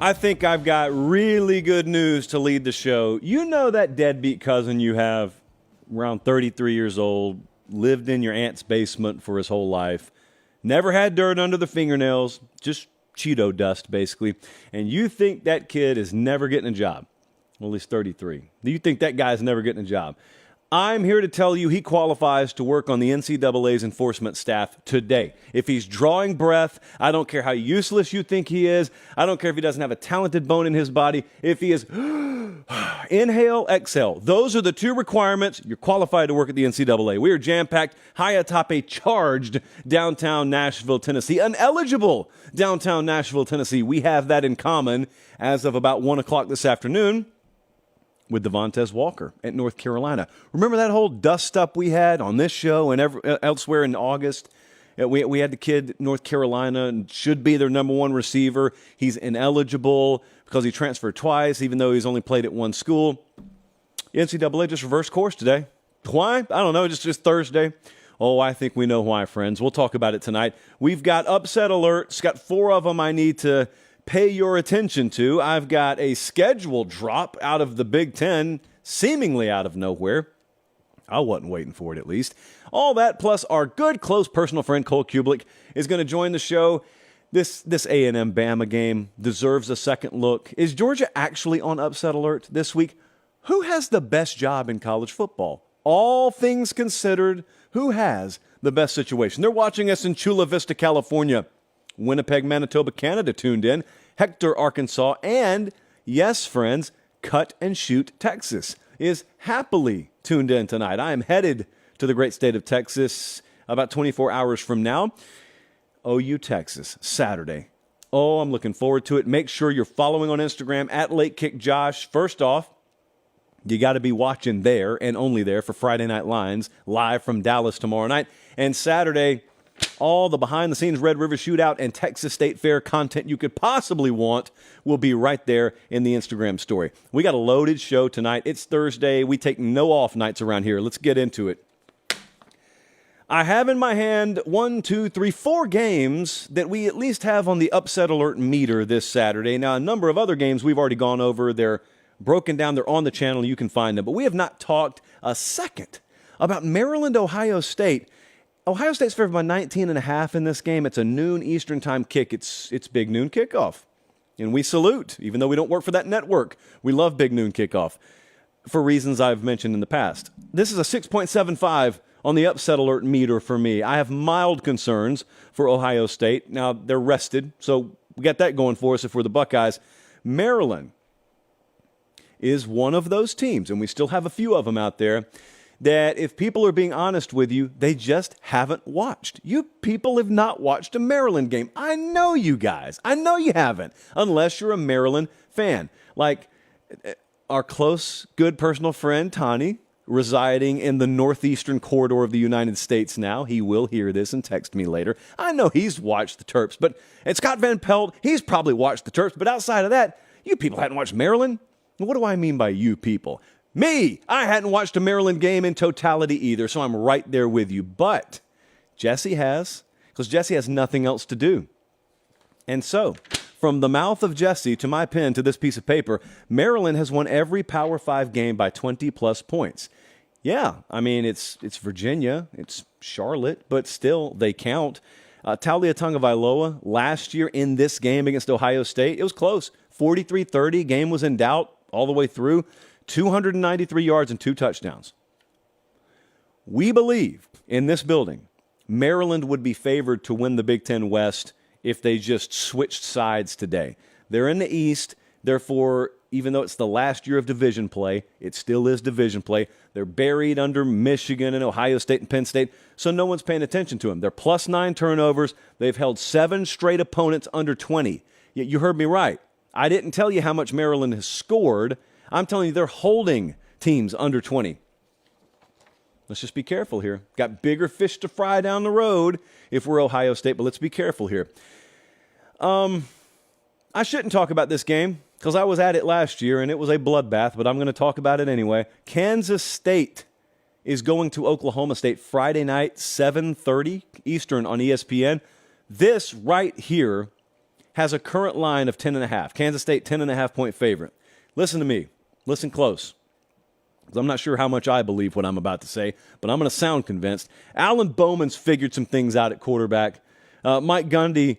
I think I've got really good news to lead the show. You know that deadbeat cousin you have, around 33 years old, lived in your aunt's basement for his whole life, never had dirt under the fingernails, just Cheeto dust, basically, and you think that kid is never getting a job. Well, he's 33. You think that guy's never getting a job. I'm here to tell you he qualifies to work on the NCAA's enforcement staff today. If he's drawing breath, I don't care how useless you think he is. I don't care if he doesn't have a talented bone in his body. If he is inhale, exhale. Those are the two requirements. You're qualified to work at the NCAA. We are jam-packed high atop a charged downtown Nashville, Tennessee. An eligible downtown Nashville, Tennessee. We have that in common as of about 1 o'clock this afternoon with Devontae Walker at North Carolina. Remember that whole dust-up we had on this show and elsewhere in August? We had the kid at North Carolina and should be their number one receiver. He's ineligible because he transferred twice, even though he's only played at one school. The NCAA just reversed course today. Why? I don't know. Just Thursday. Oh, I think we know why, friends. We'll talk about it tonight. We've got upset alerts. Got 4 of them I need to pay your attention to. I've got a schedule drop out of the Big Ten, seemingly out of nowhere. I wasn't waiting for it, at least. All that, plus our good, close personal friend Cole Cubelic is going to join the show. This A&M Bama game deserves a second look. Is Georgia actually on upset alert this week? Who has the best job in college football? All things considered, who has the best situation? They're watching us in Chula Vista, California. Winnipeg, Manitoba, Canada tuned in. Hector, Arkansas, and, yes, friends, Cut and Shoot, Texas is happily tuned in tonight. I am headed to the great state of Texas about 24 hours from now. OU, Texas, Saturday. Oh, I'm looking forward to it. Make sure you're following on Instagram at Late Kick Josh. First off, you got to be watching there and only there for Friday Night Lines, live from Dallas tomorrow night. And Saturday, all the behind-the-scenes Red River Shootout and Texas State Fair content you could possibly want will be right there in the Instagram story. We got a loaded show tonight. It's Thursday. We take no off nights around here. Let's get into it. I have in my hand 4 games that we at least have on the upset alert meter this Saturday. Now, a number of other games we've already gone over. They're broken down. They're on the channel. You can find them. But we have not talked a second about Maryland, Ohio State. Ohio State's favored by 19.5 in this game. It's a noon Eastern time kick. It's big noon kickoff. And we salute, even though we don't work for that network. We love big noon kickoff for reasons I've mentioned in the past. This is a 6.75 on the upset alert meter for me. I have mild concerns for Ohio State. Now, they're rested, so we got that going for us if we're the Buckeyes. Maryland is one of those teams, and we still have a few of them out there, that if people are being honest with you, they just haven't watched. You people have not watched a Maryland game. I know you guys. I know you haven't, unless you're a Maryland fan. Like our close, good personal friend, Tani, residing in the northeastern corridor of the United States now. He will hear this and text me later. I know he's watched the Terps, and Scott Van Pelt, he's probably watched the Terps, but outside of that, you people hadn't watched Maryland? What do I mean by you people? Me! I hadn't watched a Maryland game in totality either, so I'm right there with you. But Jesse has, because Jesse has nothing else to do. And so, from the mouth of Jesse to my pen to this piece of paper, Maryland has won every Power 5 game by 20-plus points. Yeah, I mean, it's Virginia, it's Charlotte, but still, they count. Taulia Tagovailoa last year in this game against Ohio State, it was close. 43-30, game was in doubt all the way through. 293 yards and 2 touchdowns. We believe in this building, Maryland would be favored to win the Big Ten West if they just switched sides today. They're in the East, therefore, even though it's the last year of division play, it still is division play. They're buried under Michigan and Ohio State and Penn State, so no one's paying attention to them. They're plus 9 turnovers. They've held 7 straight opponents under 20. Yet you heard me right. I didn't tell you how much Maryland has scored. I'm telling you, they're holding teams under 20. Let's just be careful here. Got bigger fish to fry down the road if we're Ohio State, but let's be careful here. I shouldn't talk about this game because I was at it last year and it was a bloodbath, but I'm going to talk about it anyway. Kansas State is going to Oklahoma State Friday night, 7:30 Eastern on ESPN. This right here has a current line of 10.5. Kansas State, 10.5-point favorite. Listen to me. Listen close. I'm not sure how much I believe what I'm about to say, but I'm going to sound convinced. Alan Bowman's figured some things out at quarterback. Mike Gundy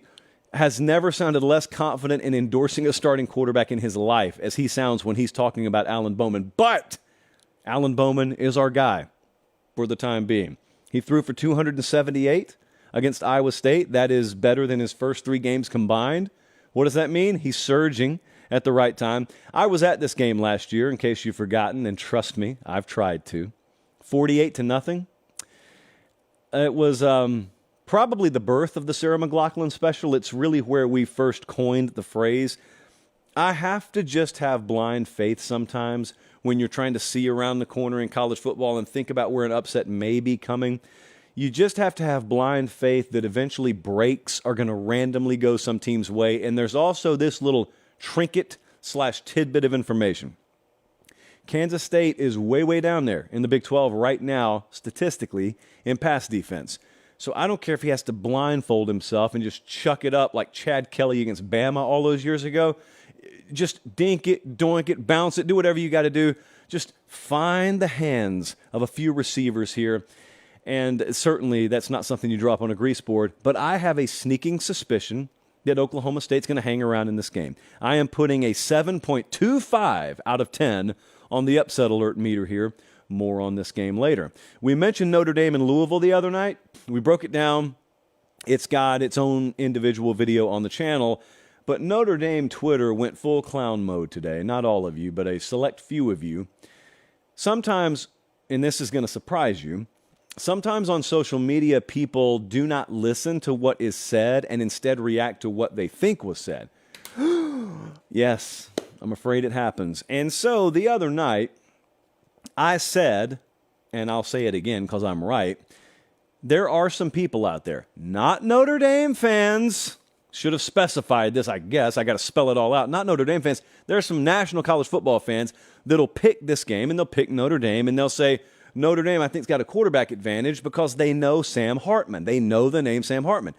has never sounded less confident in endorsing a starting quarterback in his life as he sounds when he's talking about Alan Bowman. But Alan Bowman is our guy for the time being. He threw for 278 against Iowa State. That is better than his first 3 games combined. What does that mean? He's surging at the right time. I was at this game last year, in case you've forgotten, and trust me, I've tried to. 48-0. It was probably the birth of the Sarah McLachlan special. It's really where we first coined the phrase. I have to just have blind faith sometimes when you're trying to see around the corner in college football and think about where an upset may be coming. You just have to have blind faith that eventually breaks are going to randomly go some team's way. And there's also this little trinket/tidbit of information. Kansas State is way, way down there in the Big 12 right now, statistically, in pass defense. So I don't care if he has to blindfold himself and just chuck it up like Chad Kelly against Bama all those years ago. Just dink it, doink it, bounce it, do whatever you got to do. Just find the hands of a few receivers here. And certainly that's not something you drop on a grease board. But I have a sneaking suspicion that Oklahoma State's going to hang around in this game. I am putting a 7.25 out of 10 on the upset alert meter here. More on this game later. We mentioned Notre Dame and Louisville the other night. We broke it down. It's got its own individual video on the channel. But Notre Dame Twitter went full clown mode today. Not all of you, but a select few of you. Sometimes, and this is going to surprise you, sometimes on social media, people do not listen to what is said and instead react to what they think was said. Yes, I'm afraid it happens. And so the other night, I said, and I'll say it again because I'm right, there are some people out there, not Notre Dame fans, should have specified this, I guess. I got to spell it all out. Not Notre Dame fans. There are some national college football fans that'll pick this game, and they'll pick Notre Dame, and they'll say, Notre Dame, I think, has got a quarterback advantage because they know Sam Hartman. They know the name Sam Hartman.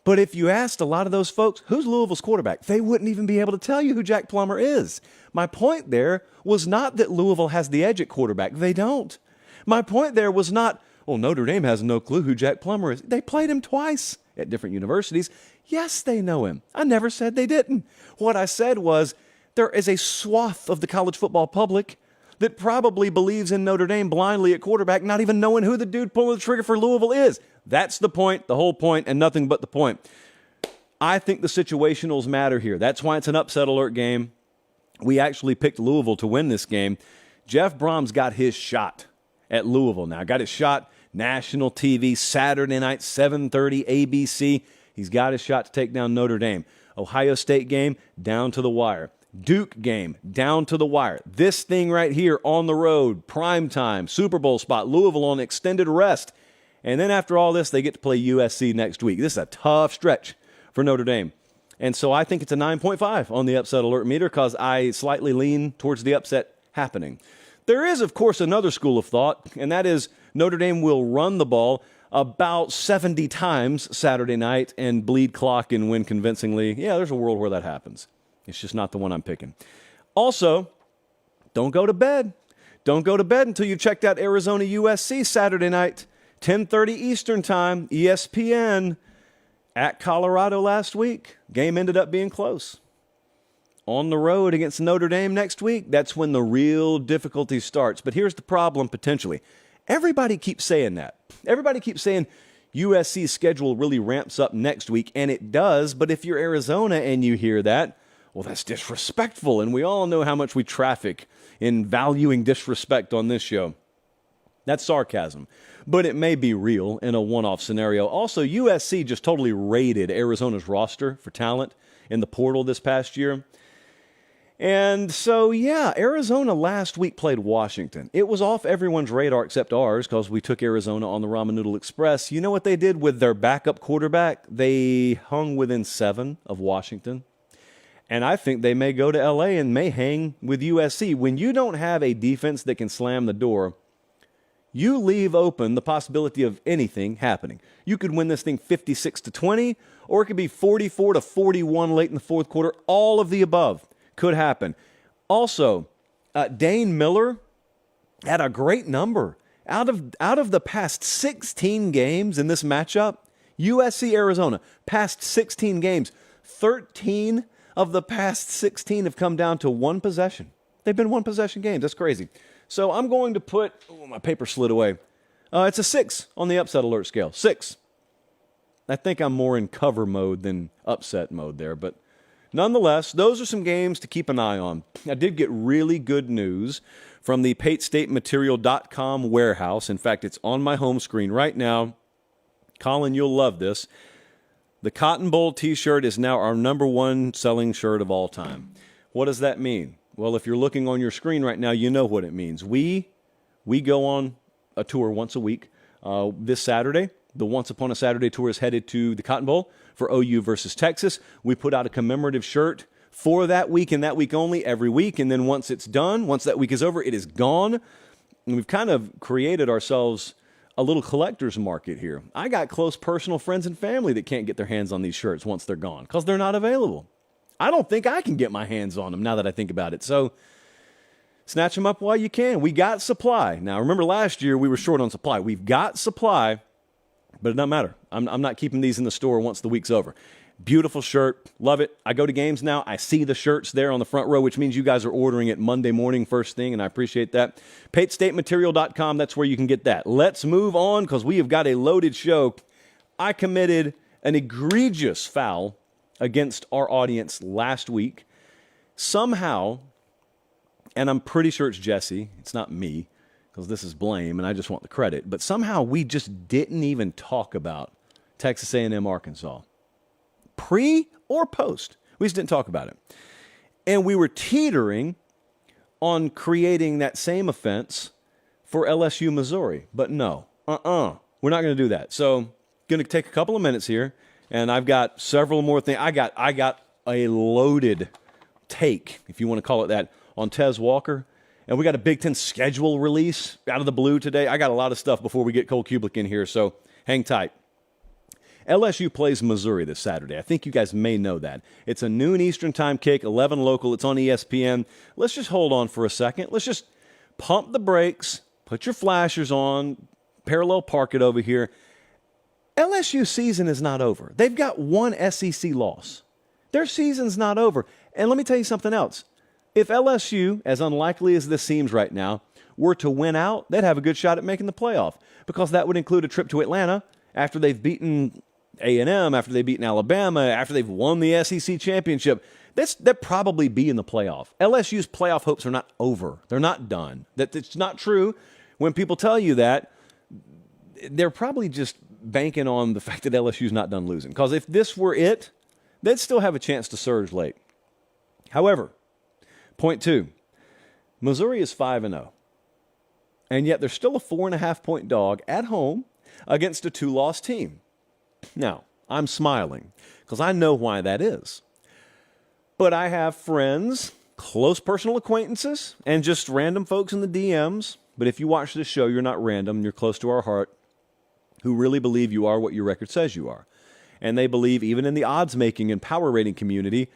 But if you asked a lot of those folks, who's Louisville's quarterback? They wouldn't even be able to tell you who Jack Plummer is. My point there was not that Louisville has the edge at quarterback. They don't. My point there was not, well, Notre Dame has no clue who Jack Plummer is. They played him twice at different universities. Yes, they know him. I never said they didn't. What I said was there is a swath of the college football public that probably believes in Notre Dame blindly at quarterback, not even knowing who the dude pulling the trigger for Louisville is. That's the point, the whole point, and nothing but the point. I think the situationals matter here. That's why it's an upset alert game. We actually picked Louisville to win this game. Jeff Brom's got his shot at Louisville now. Got his shot, national TV, Saturday night, 7:30, ABC. He's got his shot to take down Notre Dame. Ohio State game, down to the wire. Duke game, down to the wire. This thing right here on the road, prime time, Super Bowl spot, Louisville on extended rest. And then after all this, they get to play USC next week. This is a tough stretch for Notre Dame. And so I think it's a 9.5 on the upset alert meter because I slightly lean towards the upset happening. There is, of course, another school of thought, and that is Notre Dame will run the ball about 70 times Saturday night and bleed clock and win convincingly. Yeah, there's a world where that happens. It's just not the one I'm picking. Also, don't go to bed. Don't go to bed until you've checked out Arizona USC Saturday night, 10:30 Eastern Time, ESPN, at Colorado last week. Game ended up being close. On the road against Notre Dame next week, that's when the real difficulty starts. But here's the problem potentially. Everybody keeps saying that. Everybody keeps saying USC's schedule really ramps up next week, and it does. But if you're Arizona and you hear that, well, that's disrespectful, and we all know how much we traffic in valuing disrespect on this show. That's sarcasm, but it may be real in a one-off scenario. Also, USC just totally raided Arizona's roster for talent in the portal this past year. And so, yeah, Arizona last week played Washington. It was off everyone's radar except ours because we took Arizona on the Ramen Noodle Express. You know what they did with their backup quarterback? They hung within 7 of Washington. And I think they may go to L.A. and may hang with USC. When you don't have a defense that can slam the door, you leave open the possibility of anything happening. You could win this thing 56-20, or it could be 44-41 late in the fourth quarter. All of the above could happen. Also, Dane Miller had a great number. Out of the past 16 games in this matchup, USC-Arizona, past 16 games, 13 of the past 16 have come down to one possession. They've been one-possession games. That's crazy. So I'm going to put, my paper slid away. It's a 6 on the upset alert scale. 6. I think I'm more in cover mode than upset mode there. But nonetheless, those are some games to keep an eye on. I did get really good news from the PateStateMaterial.com warehouse. In fact, it's on my home screen right now. Colin, you'll love this. The Cotton Bowl t-shirt is now our number one selling shirt of all time. What does that mean? Well, if you're looking on your screen right now, you know what it means. We go on a tour once a week. This Saturday, the Once Upon a Saturday tour is headed to the Cotton Bowl for OU versus Texas. We put out a commemorative shirt for that week and that week only every week. And then once it's done, once that week is over, it is gone. And we've kind of created ourselves a little collector's market here. I got close personal friends and family that can't get their hands on these shirts once they're gone because they're not available. I don't think I can get my hands on them now that I think about it. So snatch them up while you can. We got supply. Now, remember last year we were short on supply. We've got supply, but it doesn't matter. I'm not keeping these in the store once the week's over. Beautiful shirt. Love it. I go to games now. I see the shirts there on the front row, which means you guys are ordering it Monday morning first thing, and I appreciate that. PateStateMaterial.com, that's where you can get that. Let's move on because we have got a loaded show. I committed an egregious foul against our audience last week. Somehow, and I'm pretty sure it's Jesse, it's not me, because this is blame, and I just want the credit, but somehow we just didn't even talk about Texas A&M Arkansas. Pre or post. We just didn't talk about it. And we were teetering on creating that same offense for LSU Missouri. But no, we're not going to do that. So going to take a couple of minutes here, and I've got several more things. I got a loaded take, if you want to call it that, on Tez Walker. And we got a Big Ten schedule release out of the blue today. I got a lot of stuff before we get Cole Cubelic in here, so hang tight. LSU plays Missouri this Saturday. I think you guys may know that. It's a noon Eastern time kick, 11 local. It's on ESPN. Let's just hold on for a second. Let's just pump the brakes, put your flashers on, parallel park it over here. LSU season is not over. They've got one SEC loss. Their season's not over. And let me tell you something else. If LSU, as unlikely as this seems right now, were to win out, they'd have a good shot at making the playoff because that would include a trip to Atlanta after they've beaten A&M, after they've beaten Alabama, after they've won the SEC championship. They'd probably be in the playoff. LSU's playoff hopes are not over. They're not done. It's not true. When people tell you that, they're probably just banking on the fact that LSU's not done losing. Because if this were it, they'd still have a chance to surge late. However, point 2, Missouri is 5-0. And yet they're still a 4.5-point dog at home against a 2-loss team. Now, I'm smiling because I know why that is. But I have friends, close personal acquaintances, and just random folks in the DMs. But if you watch this show, you're not random. You're close to our heart, who really believe you are what your record says you are. And they believe even in the odds-making and power rating community,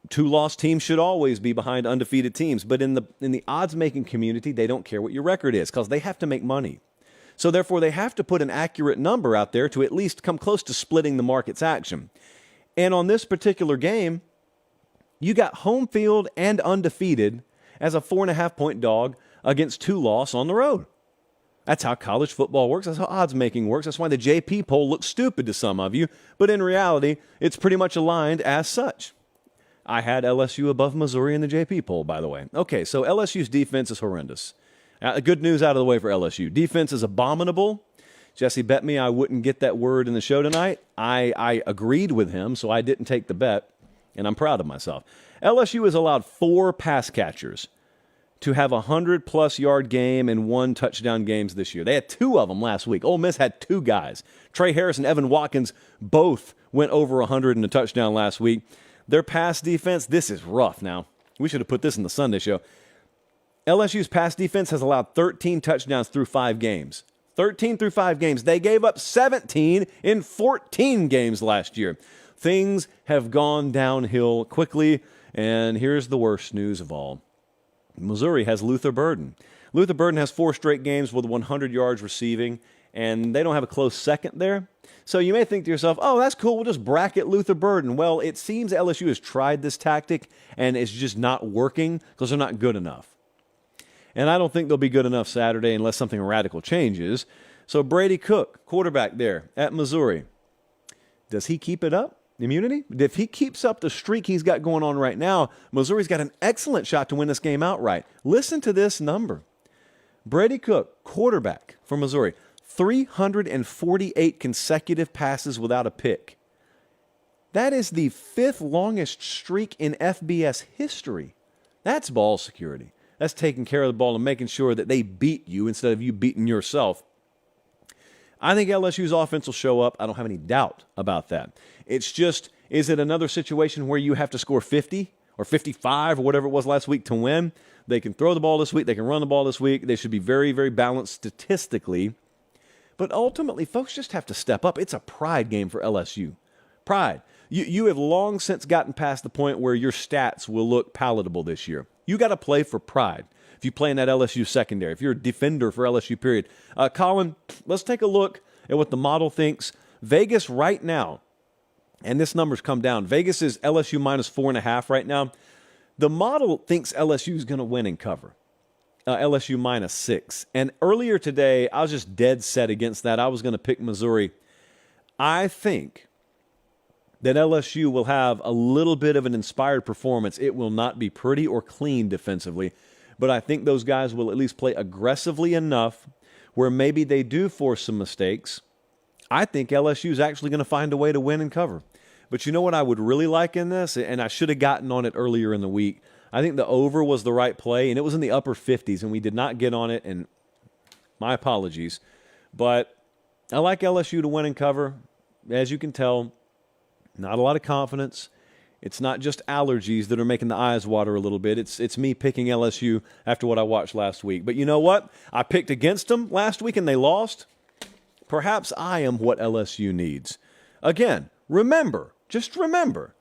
2-loss teams should always be behind undefeated teams. But in the odds-making community, they don't care what your record is because they have to make money. So therefore, they have to put an accurate number out there to at least come close to splitting the market's action. And on this particular game, you got home field and undefeated as a 4.5-point dog against 2-loss on the road. That's how college football works. That's how odds making works. That's why the JP poll looks stupid to some of you. But in reality, it's pretty much aligned as such. I had LSU above Missouri in the JP poll, by the way. Okay, so LSU's defense is horrendous. Good news out of the way for LSU. Defense is abominable. Jesse bet me I wouldn't get that word in the show tonight. I agreed with him, so I didn't take the bet, and I'm proud of myself. LSU has allowed 4 pass catchers to have a 100-plus yard game and 1 touchdown games this year. They had 2 of them last week. Ole Miss had 2 guys. Trey Harris and Evan Watkins both went over 100 in a touchdown last week. Their pass defense, this is rough now. We should have put this in the Sunday show. LSU's pass defense has allowed 13 touchdowns through 5 games. 13 through 5 games. They gave up 17 in 14 games last year. Things have gone downhill quickly, and here's the worst news of all. Missouri has Luther Burden. Luther Burden has 4 straight games with 100 yards receiving, and they don't have a close second there. So you may think to yourself, oh, that's cool, we'll just bracket Luther Burden. Well, it seems LSU has tried this tactic, and it's just not working because they're not good enough. And I don't think they'll be good enough Saturday unless something radical changes. So Brady Cook, quarterback there at Missouri, does he keep it up? Immunity? If he keeps up the streak he's got going on right now, Missouri's got an excellent shot to win this game outright. Listen to this number. Brady Cook, quarterback for Missouri, 348 consecutive passes without a pick. That is the 5th longest streak in FBS history. That's ball security. That's taking care of the ball and making sure that they beat you instead of you beating yourself. I think LSU's offense will show up. I don't have any doubt about that. It's just, is it another situation where you have to score 50 or 55 or whatever it was last week to win? They can throw the ball this week. They can run the ball this week. They should be very, very balanced statistically. But ultimately, folks just have to step up. It's a pride game for LSU. Pride. You have long since gotten past the point where your stats will look palatable this year. You got to play for pride. If you play in that LSU secondary, if you're a defender for LSU, period. Colin, let's take a look at what the model thinks. Vegas right now, and this number's come down. Vegas is LSU minus 4.5 right now. The model thinks LSU is going to win and cover. LSU minus 6. And earlier today, I was just dead set against that. I was going to pick Missouri. I think that LSU will have a little bit of an inspired performance. It will not be pretty or clean defensively, but I think those guys will at least play aggressively enough where maybe they do force some mistakes. I think LSU is actually going to find a way to win and cover. But you know what I would really like in this? And I should have gotten on it earlier in the week. I think the over was the right play, and it was in the upper 50s, and we did not get on it, and my apologies. But I like LSU to win and cover. As you can tell, not a lot of confidence. It's not just allergies that are making the eyes water a little bit. It's me picking LSU after what I watched last week. But you know what? I picked against them last week and they lost. Perhaps I am what LSU needs. Again, just remember,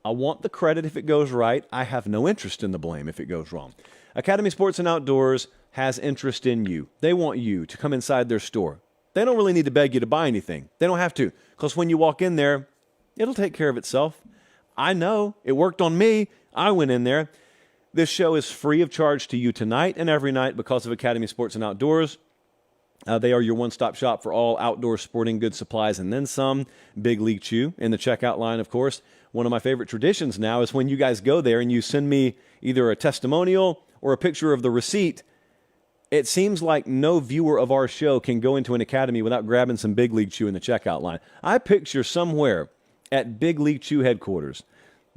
I want the credit if it goes right. I have no interest in the blame if it goes wrong. Academy Sports and Outdoors has interest in you. They want you to come inside their store. They don't really need to beg you to buy anything. They don't have to, because when you walk in there, it'll take care of itself. I know. It worked on me. I went in there. This show is free of charge to you tonight and every night because of Academy Sports and Outdoors. They are your one-stop shop for all outdoor sporting goods supplies and then some. Big League Chew in the checkout line, of course. One of my favorite traditions now is when you guys go there and you send me either a testimonial or a picture of the receipt. It seems like no viewer of our show can go into an academy without grabbing some Big League Chew in the checkout line. I picture somewhere at Big League Chew headquarters,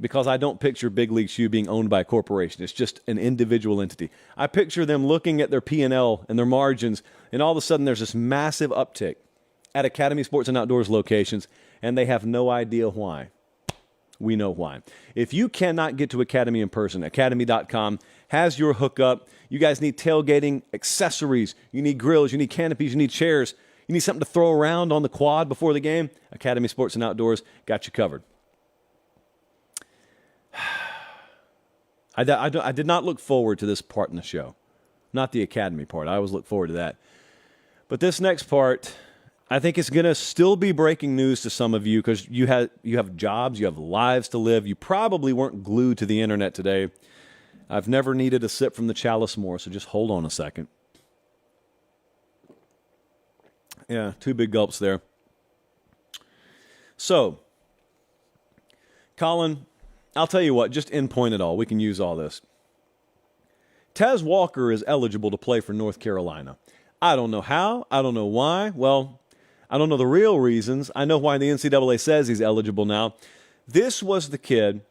because I don't picture Big League Chew being owned by a corporation. It's just an individual entity. I picture them looking at their P&L and their margins, and all of a sudden there's this massive uptick at Academy Sports and Outdoors locations, and they have no idea why. We know why. If you cannot get to Academy in person, academy.com has your hookup. You guys need tailgating accessories. You need grills. You need canopies. You need chairs. You need something to throw around on the quad before the game. Academy Sports and Outdoors got you covered. I did not look forward to this part in the show. Not the Academy part. I always look forward to that. But this next part, I think it's going to still be breaking news to some of you because you have jobs, you have lives to live. You probably weren't glued to the internet today. I've never needed a sip from the chalice more, so just hold on a second. Yeah, 2 big gulps there. So, Colin, I'll tell you what, just in point it all. We can use all this. Tez Walker is eligible to play for North Carolina. I don't know how. I don't know why. Well, I don't know the real reasons. I know why the NCAA says he's eligible now. This was the kid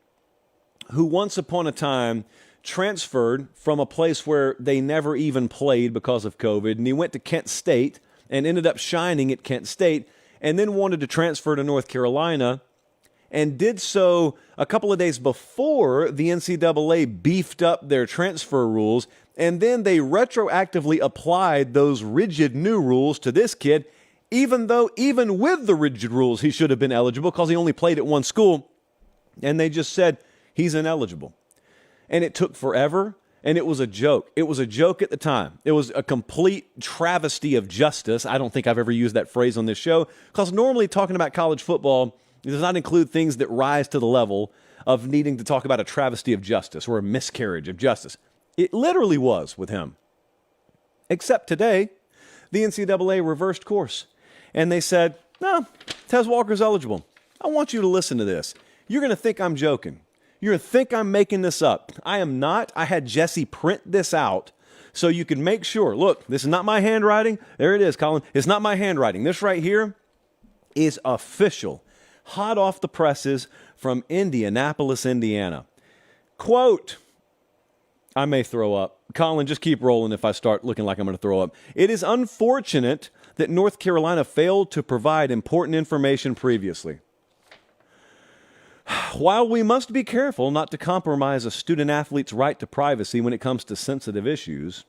who once upon a time transferred from a place where they never even played because of COVID, and he went to Kent State and ended up shining at Kent State, and then wanted to transfer to North Carolina and did so a couple of days before the NCAA beefed up their transfer rules, and then they retroactively applied those rigid new rules to this kid, even with the rigid rules, he should have been eligible because he only played at one school, and they just said he's ineligible. And it took forever, and it was a joke. It was a joke at the time. It was a complete travesty of justice. I don't think I've ever used that phrase on this show, because normally talking about college football does not include things that rise to the level of needing to talk about a travesty of justice or a miscarriage of justice. It literally was with him. Except today, the NCAA reversed course, and they said, no, Tez Walker's eligible. I want you to listen to this. You're going to think I'm joking. You're going to think I'm making this up. I am not. I had Jesse print this out so you can make sure. Look, this is not my handwriting. There it is, Colin. It's not my handwriting. This right here is official, hot off the presses from Indianapolis, Indiana. Quote, I may throw up. Colin, just keep rolling if I start looking like I'm going to throw up. It is unfortunate that North Carolina failed to provide important information previously. While we must be careful not to compromise a student-athlete's right to privacy when it comes to sensitive issues,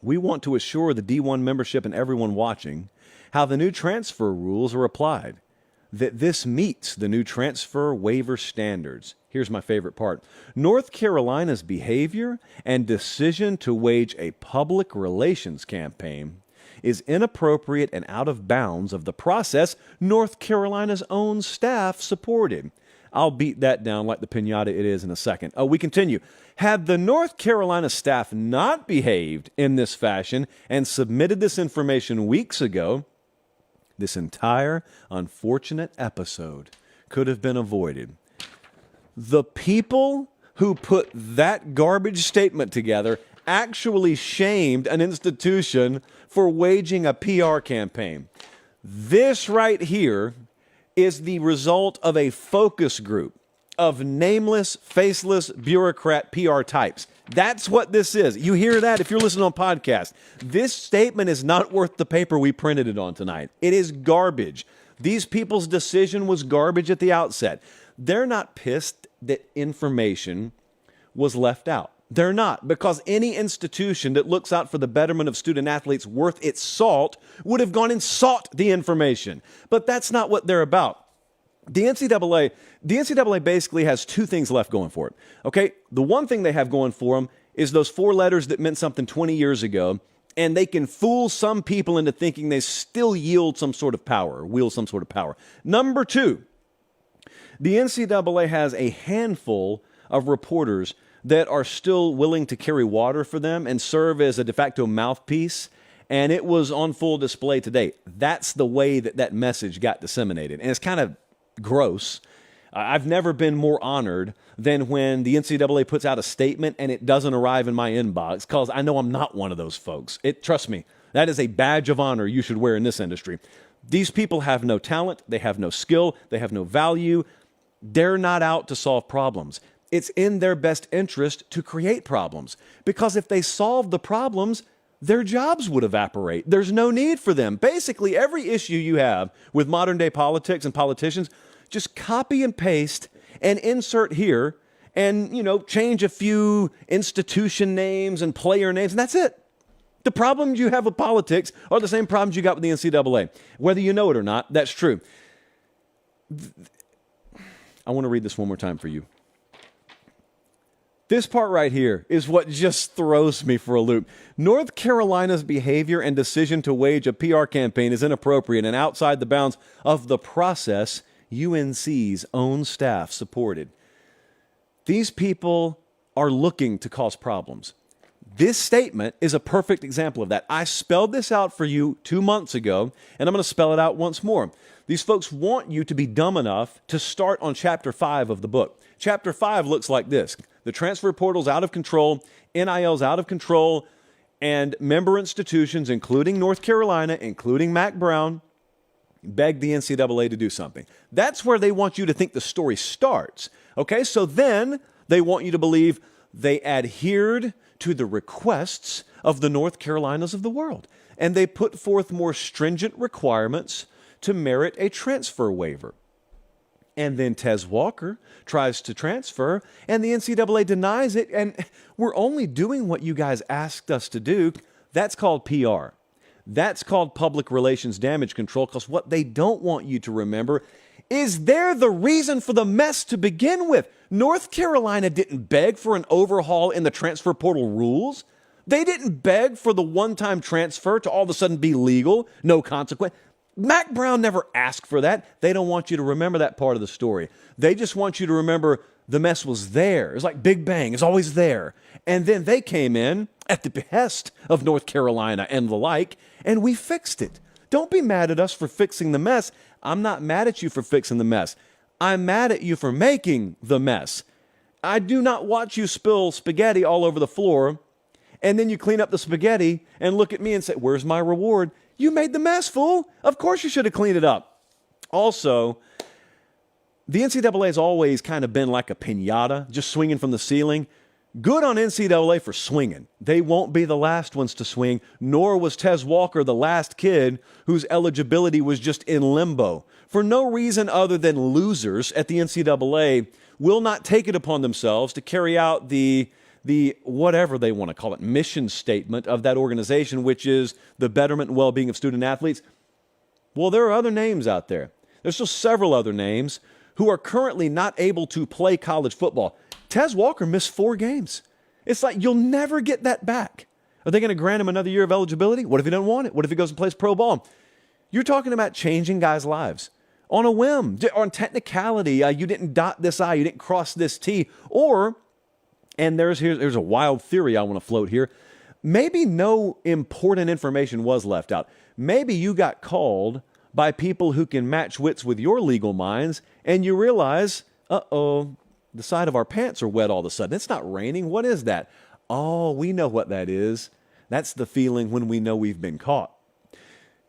we want to assure the D1 membership and everyone watching how the new transfer rules are applied, that this meets the new transfer waiver standards. Here's my favorite part. North Carolina's behavior and decision to wage a public relations campaign is inappropriate and out of bounds of the process North Carolina's own staff supported. I'll beat that down like the piñata it is in a second. We continue. Had the North Carolina staff not behaved in this fashion and submitted this information weeks ago, this entire unfortunate episode could have been avoided. The people who put that garbage statement together actually shamed an institution for waging a PR campaign. This right here is the result of a focus group of nameless, faceless bureaucrat PR types. That's what this is. You hear that if you're listening on podcast. This statement is not worth the paper we printed it on tonight. It is garbage. These people's decision was garbage at the outset. They're not pissed that information was left out. They're not, because any institution that looks out for the betterment of student athletes worth its salt would have gone and sought the information. But that's not what they're about. The NCAA basically has two things left going for it. Okay, the one thing they have going for them is those four letters that meant something 20 years ago, and they can fool some people into thinking they still wield some sort of power. Number two, the NCAA has a handful of reporters that are still willing to carry water for them and serve as a de facto mouthpiece, and it was on full display today. That's the way that message got disseminated, and it's kind of gross. I've never been more honored than when the NCAA puts out a statement and it doesn't arrive in my inbox, because I know I'm not one of those folks. Trust me, that is a badge of honor you should wear in this industry. These people have no talent, they have no skill, they have no value. They're not out to solve problems. It's in their best interest to create problems, because if they solved the problems, their jobs would evaporate. There's no need for them. Basically, every issue you have with modern day politics and politicians, just copy and paste and insert here and, change a few institution names and player names, and that's it. The problems you have with politics are the same problems you got with the NCAA. Whether you know it or not, that's true. I want to read this one more time for you. This part right here is what just throws me for a loop. North Carolina's behavior and decision to wage a PR campaign is inappropriate and outside the bounds of the process UNC's own staff supported. These people are looking to cause problems. This statement is a perfect example of that. I spelled this out for you 2 months ago, and I'm going to spell it out once more. These folks want you to be dumb enough to start on chapter 5 of the book. Chapter 5 looks like this. The transfer portal's out of control, NIL's out of control, and member institutions, including North Carolina, including Mac Brown, beg the NCAA to do something. That's where they want you to think the story starts. Okay, so then they want you to believe they adhered to the requests of the North Carolinas of the world, and they put forth more stringent requirements to merit a transfer waiver. And then Tez Walker tries to transfer, and the NCAA denies it, and we're only doing what you guys asked us to do. That's called PR. That's called public relations damage control, because what they don't want you to remember is they're the reason for the mess to begin with. North Carolina didn't beg for an overhaul in the transfer portal rules. They didn't beg for the one-time transfer to all of a sudden be legal, no consequence. Mac Brown never asked for that. They don't want you to remember that part of the story. They just want you to remember the mess was there. It's like Big Bang. It's always there. And then they came in at the behest of North Carolina and the like, and we fixed it. Don't be mad at us for fixing the mess. I'm not mad at you for fixing the mess. I'm mad at you for making the mess. I do not watch you spill spaghetti all over the floor, and then you clean up the spaghetti and look at me and say, where's my reward? You made the mess, fool. Of course you should have cleaned it up. Also, the NCAA has always kind of been like a piñata, just swinging from the ceiling. Good on NCAA for swinging. They won't be the last ones to swing, nor was Tez Walker the last kid whose eligibility was just in limbo. For no reason other than losers at the NCAA will not take it upon themselves to carry out the whatever they want to call it, mission statement of that organization, which is the betterment and well-being of student athletes. Well, there are other names out there. There's still several other names who are currently not able to play college football. Tez Walker missed 4 games. It's like you'll never get that back. Are they going to grant him another year of eligibility? What if he doesn't want it? What if he goes and plays pro ball? You're talking about changing guys' lives on a whim, on technicality. You didn't dot this I, you didn't cross this T, or, and here's a wild theory I want to float here. Maybe no important information was left out. Maybe you got called by people who can match wits with your legal minds, and you realize, uh-oh, the side of our pants are wet all of a sudden. It's not raining. What is that? Oh, we know what that is. That's the feeling when we know we've been caught.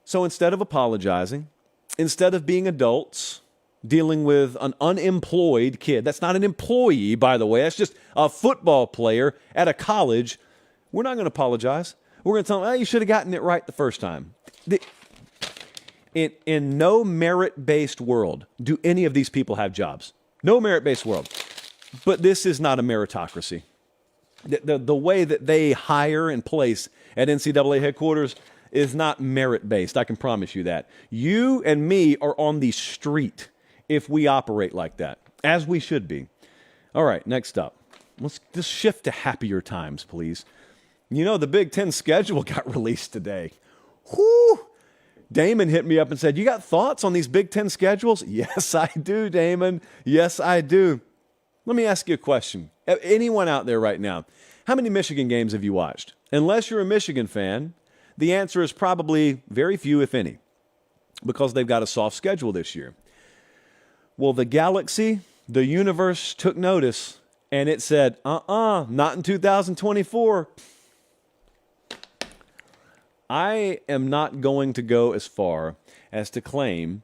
So instead of apologizing, instead of being adults, dealing with an unemployed kid, that's not an employee, by the way, that's just a football player at a college, we're not going to apologize. We're going to tell them, you should have gotten it right the first time. In no merit-based world do any of these people have jobs. No merit-based world. But this is not a meritocracy. The way that they hire and place at NCAA headquarters is not merit-based. I can promise you that. You and me are on the street if we operate like that, as we should be. All right, next up. Let's just shift to happier times, please. You know, the Big Ten schedule got released today. Whew! Damon hit me up and said, you got thoughts on these Big Ten schedules? Yes, I do, Damon. Yes, I do. Let me ask you a question. Anyone out there right now, how many Michigan games have you watched? Unless you're a Michigan fan, the answer is probably very few, if any, because they've got a soft schedule this year. Well, the galaxy, the universe took notice, and it said, not in 2024. I am not going to go as far as to claim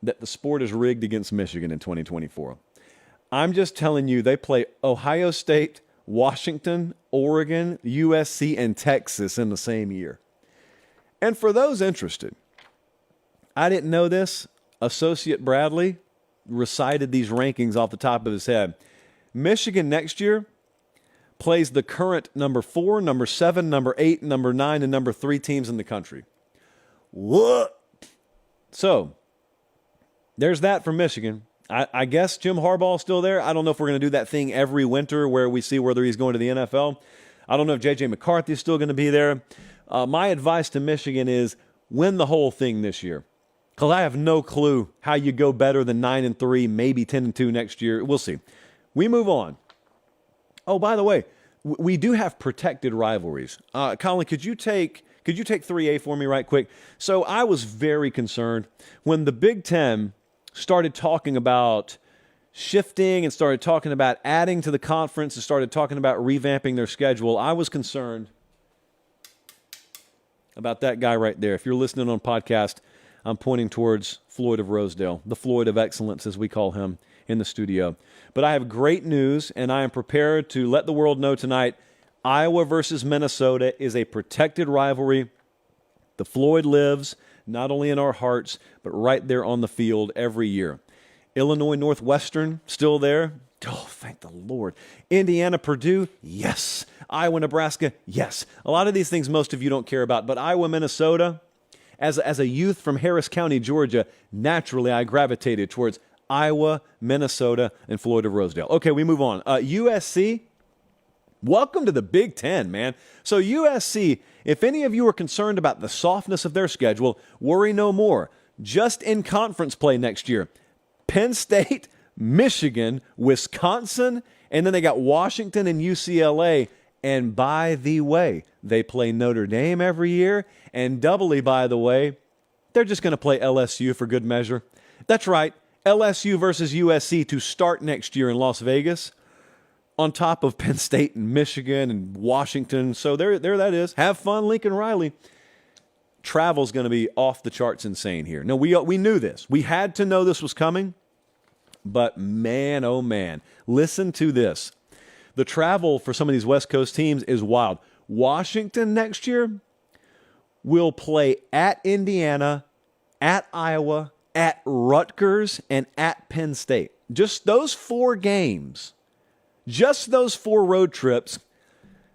that the sport is rigged against Michigan in 2024. I'm just telling you, they play Ohio State, Washington, Oregon, USC, and Texas in the same year. And for those interested, I didn't know this. Associate Bradley recited these rankings off the top of his head. Michigan next year plays the current number 4, number 7, number 8, number 9, and number 3 teams in the country. What? So, there's that for Michigan. I guess Jim Harbaugh is still there. I don't know if we're going to do that thing every winter where we see whether he's going to the NFL. I don't know if J.J. McCarthy is still going to be there. My advice to Michigan is win the whole thing this year, because I have no clue how you go better than 9-3, maybe 10-2 next year. We'll see. We move on. Oh, by the way, we do have protected rivalries. Colin, could you take 3A for me right quick? So I was very concerned when the Big Ten started talking about shifting and started talking about adding to the conference and started talking about revamping their schedule. I was concerned about that guy right there. If you're listening on podcast, I'm pointing towards Floyd of Rosedale, the Floyd of excellence, as we call him in the studio. But I have great news, and I am prepared to let the world know tonight, Iowa versus Minnesota is a protected rivalry. The Floyd lives not only in our hearts, but right there on the field every year. Illinois Northwestern, still there. Oh, thank the Lord. Indiana, Purdue, yes. Iowa, Nebraska, yes. A lot of these things most of you don't care about, but Iowa, Minnesota, as a youth from Harris County, Georgia, naturally I gravitated towards Iowa, Minnesota, and Florida Rosedale. Okay, we move on. USC, welcome to the Big Ten, man. So USC, if any of you are concerned about the softness of their schedule, worry no more. Just in conference play next year. Penn State, Michigan, Wisconsin, and then they got Washington and UCLA. And by the way, they play Notre Dame every year. And doubly, by the way, they're just going to play LSU for good measure. That's right, LSU versus USC to start next year in Las Vegas, on top of Penn State and Michigan and Washington. So there that is. Have fun, Lincoln Riley. Travel's going to be off the charts insane here. No, we knew this. We had to know this was coming. But man, oh man, listen to this. The travel for some of these West Coast teams is wild. Washington next year will play at Indiana, at Iowa, at Rutgers, and at Penn State. Just those 4 games, just those 4 road trips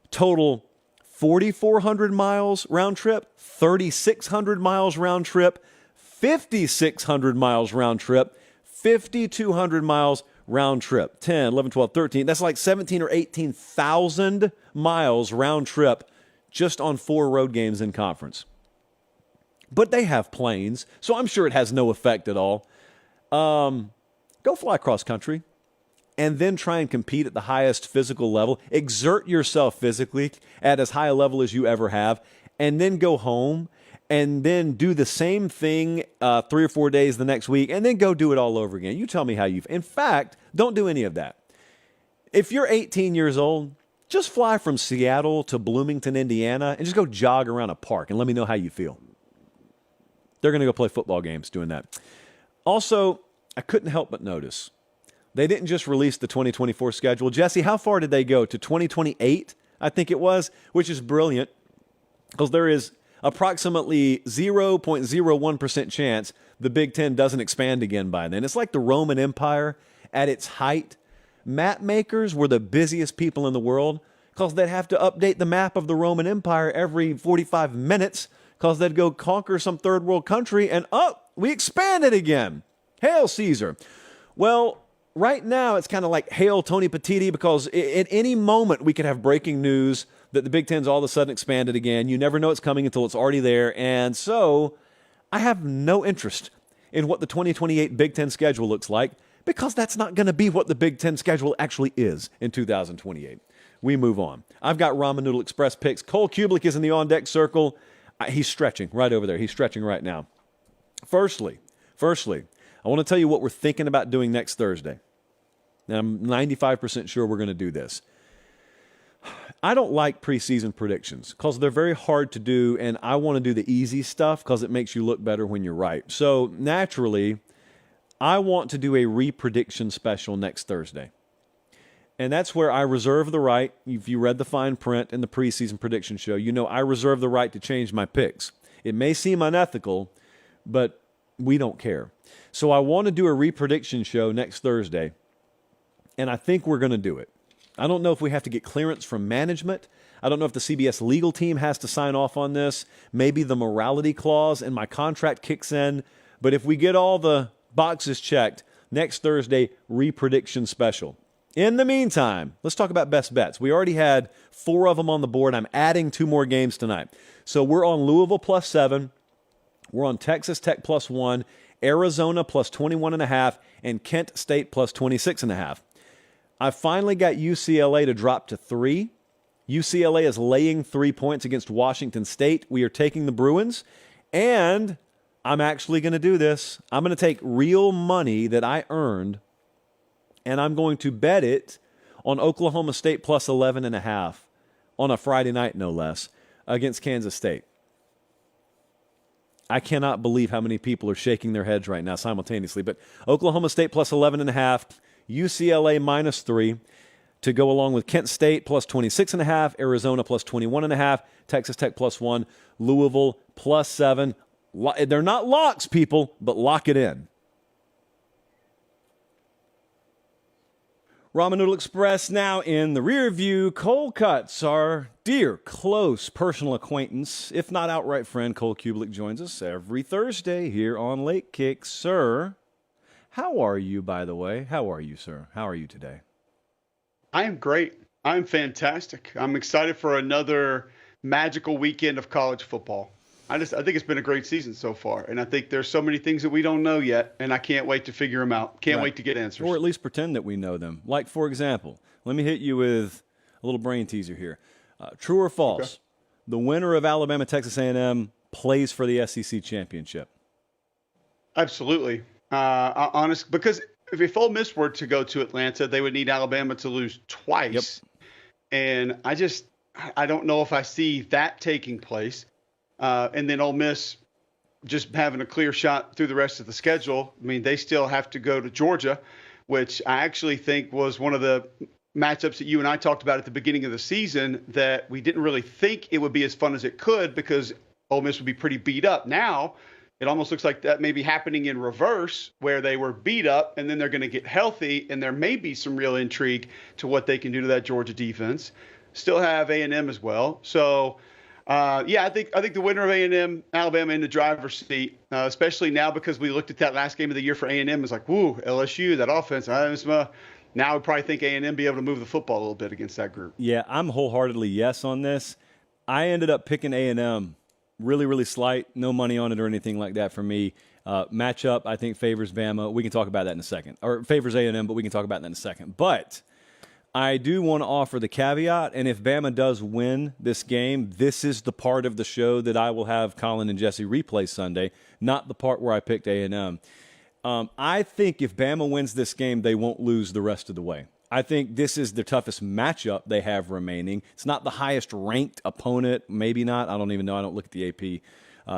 total 4,400 miles round trip, 3,600 miles round trip, 5,600 miles round trip, 5,200 miles round trip. 10, 11, 12, 13. That's like 17 or 18,000 miles round trip just on 4 road games in conference. But they have planes, so I'm sure it has no effect at all. Go fly cross country and then try and compete at the highest physical level. Exert yourself physically at as high a level as you ever have, and then go home and then do the same thing 3 or 4 days the next week, and then go do it all over again. You tell me how you've... In fact, don't do any of that. If you're 18 years old, just fly from Seattle to Bloomington, Indiana, and just go jog around a park and let me know how you feel. They're going to go play football games doing that. Also, I couldn't help but notice, they didn't just release the 2024 schedule. Jesse, how far did they go? To 2028, I think it was, which is brilliant, because there is approximately 0.01% chance the Big Ten doesn't expand again by then. It's like the Roman Empire at its height. Map makers were the busiest people in the world because they'd have to update the map of the Roman Empire every 45 minutes because they'd go conquer some third world country and, we expanded again. Hail Caesar. Well, right now it's kind of like hail Tony Petiti, because at any moment we could have breaking news that the Big Ten's all of a sudden expanded again. You never know it's coming until it's already there. And so I have no interest in what the 2028 Big Ten schedule looks like, because that's not going to be what the Big Ten schedule actually is in 2028. We move on. I've got Ramen Noodle Express picks. Cole Cubelic is in the on-deck circle. He's stretching right over there. He's stretching right now. Firstly, I want to tell you what we're thinking about doing next Thursday. Now, I'm 95% sure we're going to do this. I don't like preseason predictions because they're very hard to do, and I want to do the easy stuff because it makes you look better when you're right. So naturally, I want to do a re-prediction special next Thursday. And that's where I reserve the right. If you read the fine print in the preseason prediction show, you know I reserve the right to change my picks. It may seem unethical, but we don't care. So I want to do a re-prediction show next Thursday, and I think we're going to do it. I don't know if we have to get clearance from management. I don't know if the CBS legal team has to sign off on this. Maybe the morality clause in my contract kicks in. But if we get all the boxes checked, next Thursday, re-prediction special. In the meantime, let's talk about best bets. We already had 4 of them on the board. I'm adding 2 more games tonight. So we're on Louisville +7. We're on Texas Tech +1, Arizona +21.5, and Kent State +26.5. I finally got UCLA to drop to 3. UCLA is laying 3 points against Washington State. We are taking the Bruins, and I'm actually going to do this. I'm going to take real money that I earned, and I'm going to bet it on Oklahoma State +11.5 on a Friday night, no less, against Kansas State. I cannot believe how many people are shaking their heads right now simultaneously, but Oklahoma State +11.5, UCLA -3, to go along with Kent State +26.5, Arizona +21.5, Texas Tech +1, Louisville +7. They're not locks, people, but lock it in. Ramen Noodle Express now in the rear view. Cold Cuts, our dear, close personal acquaintance, if not outright friend, Cole Cubelic joins us every Thursday here on Late Kick. Sir, how are you, by the way? How are you, sir? How are you today? I am great. I'm fantastic. I'm excited for another magical weekend of college football. I think it's been a great season so far, and I think there's so many things that we don't know yet, and I can't wait to figure them out. Can't wait to get answers. Or at least pretend that we know them. Like, for example, let me hit you with a little brain teaser here. True or false? Okay. The winner of Alabama Texas A&M plays for the SEC championship. Absolutely. Honest, because if Ole Miss were to go to Atlanta, they would need Alabama to lose twice. Yep. And I don't know if I see that taking place. And then Ole Miss just having a clear shot through the rest of the schedule. I mean, they still have to go to Georgia, which I actually think was one of the matchups that you and I talked about at the beginning of the season that we didn't really think it would be as fun as it could because Ole Miss would be pretty beat up. Now, it almost looks like that may be happening in reverse, where they were beat up and then they're going to get healthy, and there may be some real intrigue to what they can do to that Georgia defense. Still have A&M as well. So, I think the winner of A&M, Alabama, in the driver's seat, especially now because we looked at that last game of the year for A&M. It's like, woo, LSU, that offense. Now we probably think A&M be able to move the football a little bit against that group. Yeah, I'm wholeheartedly yes on this. I ended up picking A&M. Really, really slight. No money on it or anything like that for me. Matchup, I think, favors Bama. We can talk about that in a second. Or favors A&M, but we can talk about that in a second. But I do want to offer the caveat, and if Bama does win this game, this is the part of the show that I will have Colin and Jesse replay Sunday, not the part where I picked A&M. I think if Bama wins this game, they won't lose the rest of the way. I think this is the toughest matchup they have remaining. It's not the highest-ranked opponent. Maybe not. I don't even know. I don't look at the AP.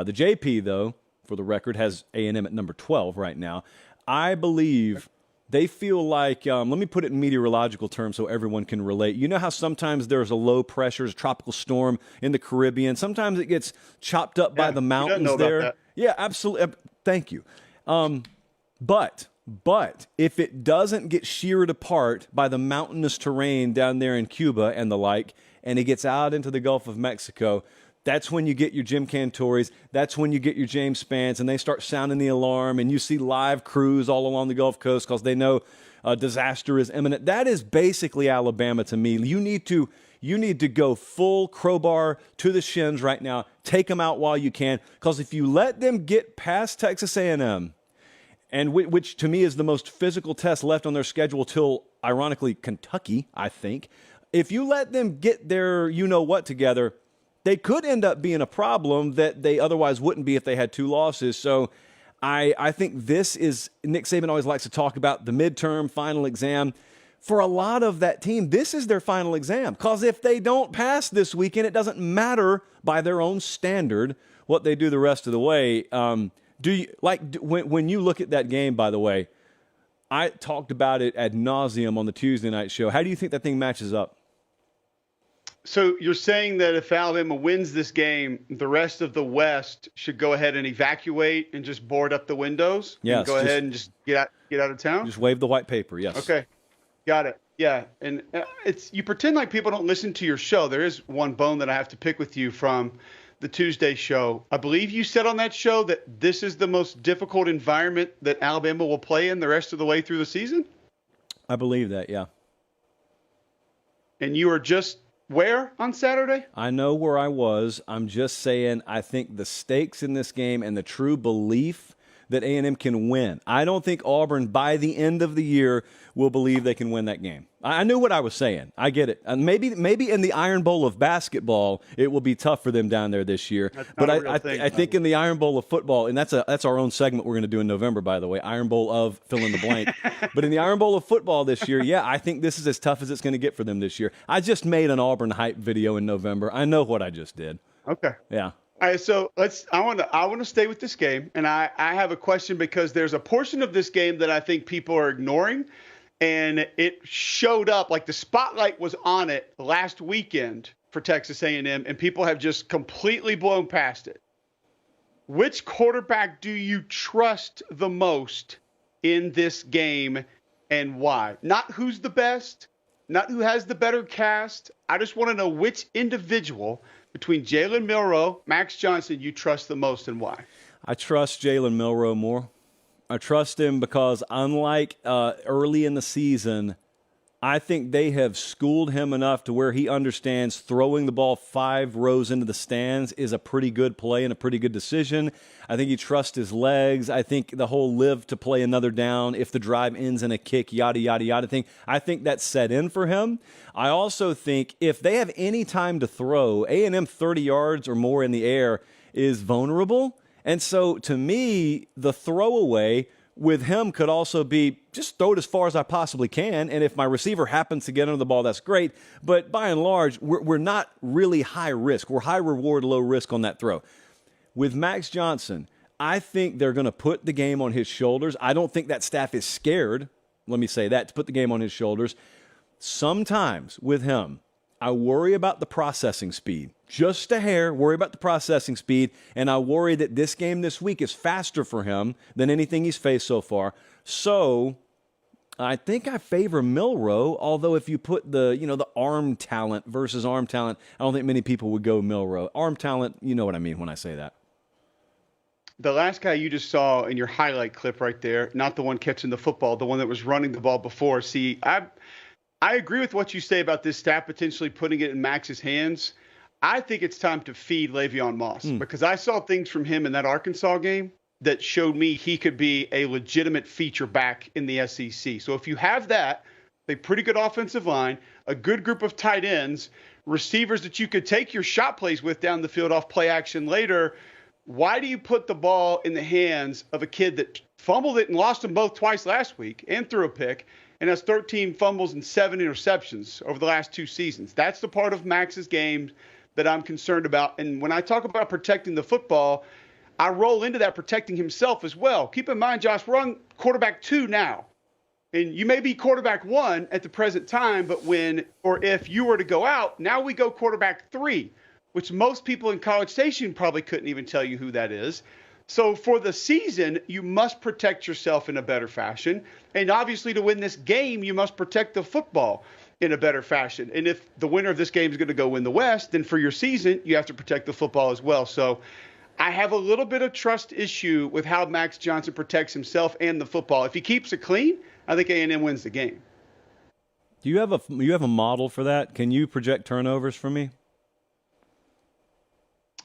The JP, though, for the record, has A&M at number 12 right now. I believe they feel like, let me put it in meteorological terms so everyone can relate. You know how sometimes there's a low pressure, tropical storm in the Caribbean? Sometimes it gets chopped up by the mountains there. Yeah, absolutely. Thank you. But if it doesn't get sheared apart by the mountainous terrain down there in Cuba and the like, and it gets out into the Gulf of Mexico, that's when you get your Jim Cantoris, that's when you get your James Spans, and they start sounding the alarm, and you see live crews all along the Gulf Coast because they know a disaster is imminent. That is basically Alabama to me. You need to go full crowbar to the shins right now. Take them out while you can, because if you let them get past Texas A&M, and which to me is the most physical test left on their schedule till, ironically, Kentucky, I think. If you let them get their you-know-what together, they could end up being a problem that they otherwise wouldn't be if they had two losses. So I think this is, Nick Saban always likes to talk about the midterm final exam. For a lot of that team, this is their final exam. Because if they don't pass this weekend, it doesn't matter by their own standard what they do the rest of the way. Do you when you look at that game, by the way, I talked about it ad nauseum on the Tuesday night show. How do you think that thing matches up? So you're saying that if Alabama wins this game, the rest of the West should go ahead and evacuate and just board up the windows? Yes. And go ahead and just get out of town? Just wave the white paper, yes. Okay. Got it. Yeah. And you pretend like people don't listen to your show. There is one bone that I have to pick with you from the Tuesday show. I believe you said on that show that this is the most difficult environment that Alabama will play in the rest of the way through the season? I believe that, yeah. And you are just where on Saturday? I know where I was. I'm just saying I think the stakes in this game and the true belief that A&M can win. I don't think Auburn, by the end of the year, will believe they can win that game. I knew what I was saying. I get it. And maybe in the Iron Bowl of basketball, it will be tough for them down there this year. But I think in the Iron Bowl of football, and that's our own segment we're going to do in November, by the way, Iron Bowl of fill in the blank. But in the Iron Bowl of football this year, yeah, I think this is as tough as it's going to get for them this year. I just made an Auburn hype video in November. I know what I just did. Okay. Yeah. All right, so I want to stay with this game, and I have a question because there's a portion of this game that I think people are ignoring, and it showed up like the spotlight was on it last weekend for Texas A&M, and people have just completely blown past it. Which quarterback do you trust the most in this game, and why? Not who's the best, not who has the better cast. I just want to know which individual between Jalen Milroe, Max Johnson, you trust the most and why. I trust Jalen Milroe more. I trust him because unlike early in the season, I think they have schooled him enough to where he understands throwing the ball 5 rows into the stands is a pretty good play and a pretty good decision. I think he trusts his legs. I think the whole live to play another down if the drive ends in a kick, yada, yada, yada thing, I think that's set in for him. I also think if they have any time to throw, A&M 30 yards or more in the air is vulnerable. And so to me, the throwaway with him could also be just throw it as far as I possibly can. And if my receiver happens to get under the ball, that's great. But by and large, we're not really high risk. We're high reward, low risk on that throw. With Max Johnson, I think they're going to put the game on his shoulders. I don't think that staff is scared, let me say that, to put the game on his shoulders. Sometimes with him, I worry about the processing speed. Just a hair, worry about the processing speed, and I worry that this game this week is faster for him than anything he's faced so far. So I think I favor Milroe, although if you put the arm talent versus arm talent, I don't think many people would go Milroe. Arm talent, you know what I mean when I say that. The last guy you just saw in your highlight clip right there, not the one catching the football, the one that was running the ball before. See, I agree with what you say about this staff potentially putting it in Max's hands. I think it's time to feed Le'Veon Moss because I saw things from him in that Arkansas game that showed me he could be a legitimate feature back in the SEC. So if you have that, a pretty good offensive line, a good group of tight ends, receivers that you could take your shot plays with down the field off play action later, why do you put the ball in the hands of a kid that fumbled it and lost them both twice last week and threw a pick and has 13 fumbles and 7 interceptions over the last 2 seasons? That's the part of Max's game that I'm concerned about. And when I talk about protecting the football, I roll into that protecting himself as well. Keep in mind, Josh, we're on quarterback 2 now. And you may be quarterback 1 at the present time, but if you were to go out, now we go quarterback 3, which most people in College Station probably couldn't even tell you who that is. So for the season, you must protect yourself in a better fashion. And obviously to win this game, you must protect the football in a better fashion. And if the winner of this game is going to go win the West, then for your season, you have to protect the football as well. So I have a little bit of trust issue with how Max Johnson protects himself and the football. If he keeps it clean, I think A&M wins the game. Do you have a model for that? Can you project turnovers for me?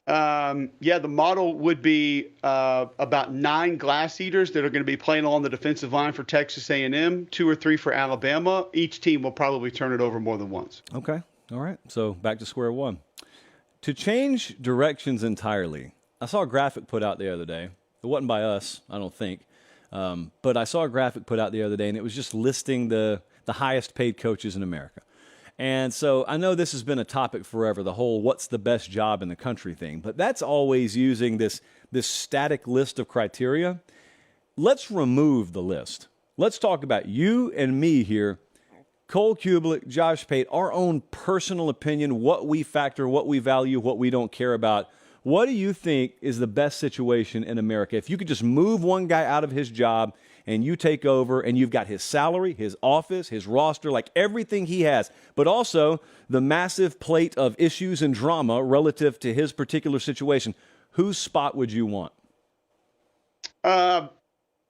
The model would be about 9 glass eaters that are going to be playing along the defensive line for Texas A&M, 2 or 3 for Alabama. Each team will probably turn it over more than once. Okay. All right. So back to square one. To change directions entirely, I saw a graphic put out the other day. It wasn't by us, I don't think. But I saw a graphic put out the other day, and it was just listing the highest paid coaches in America. And so I know this has been a topic forever, the whole what's the best job in the country thing, but that's always using this static list of criteria. Let's remove the list. Let's talk about you and me here, Cole Cubelic, Josh Pate, our own personal opinion, what we factor, what we value, what we don't care about. What do you think is the best situation in America? If you could just move one guy out of his job and you take over and you've got his salary, his office, his roster, like everything he has, but also the massive plate of issues and drama relative to his particular situation, whose spot would you want?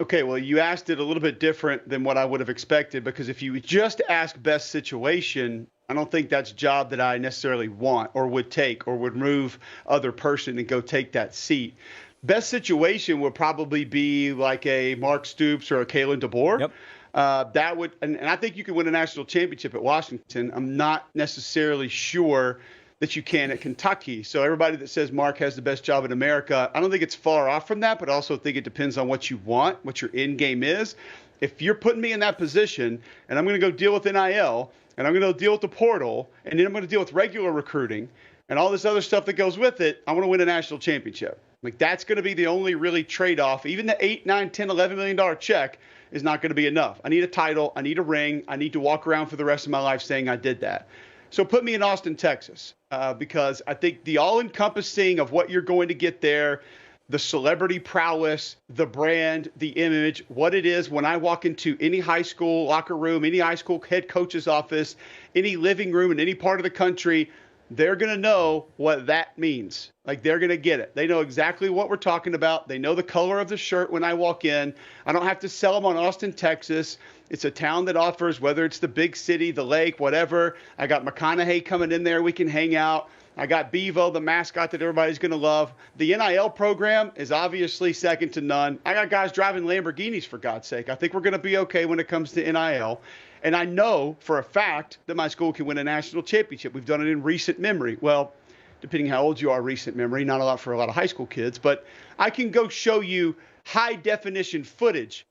Okay, well, you asked it a little bit different than what I would have expected, because if you just ask best situation, I don't think that's a job that I necessarily want or would take or would move other person and go take that seat. Best situation would probably be like a Mark Stoops or a Kalen DeBoer. Yep. That would, and I think you could win a national championship at Washington. I'm not necessarily sure that you can at Kentucky. So everybody that says Mark has the best job in America, I don't think it's far off from that, but I also think it depends on what you want, what your end game is. If you're putting me in that position and I'm going to go deal with NIL and I'm going to go deal with the portal and then I'm going to deal with regular recruiting and all this other stuff that goes with it, I want to win a national championship. Like, that's going to be the only really trade-off. Even the $8, $9, $10, $11 million check is not going to be enough. I need a title. I need a ring. I need to walk around for the rest of my life saying I did that. So put me in Austin, Texas, because I think the all-encompassing of what you're going to get there, the celebrity prowess, the brand, the image, what it is when I walk into any high school locker room, any high school head coach's office, any living room in any part of the country, they're going to know what that means. Like, they're going to get it. They know exactly what we're talking about. They know the color of the shirt when I walk in. I don't have to sell them on Austin, Texas. It's a town that offers, whether it's the big city, the lake, whatever. I got McConaughey coming in there. We can hang out. I got Bevo, the mascot that everybody's going to love. The NIL program is obviously second to none. I got guys driving Lamborghinis, for God's sake. I think we're going to be okay when it comes to NIL. And I know for a fact that my school can win a national championship. We've done it in recent memory. Well, depending how old you are, recent memory, not a lot for a lot of high school kids. But I can go show you high-definition footage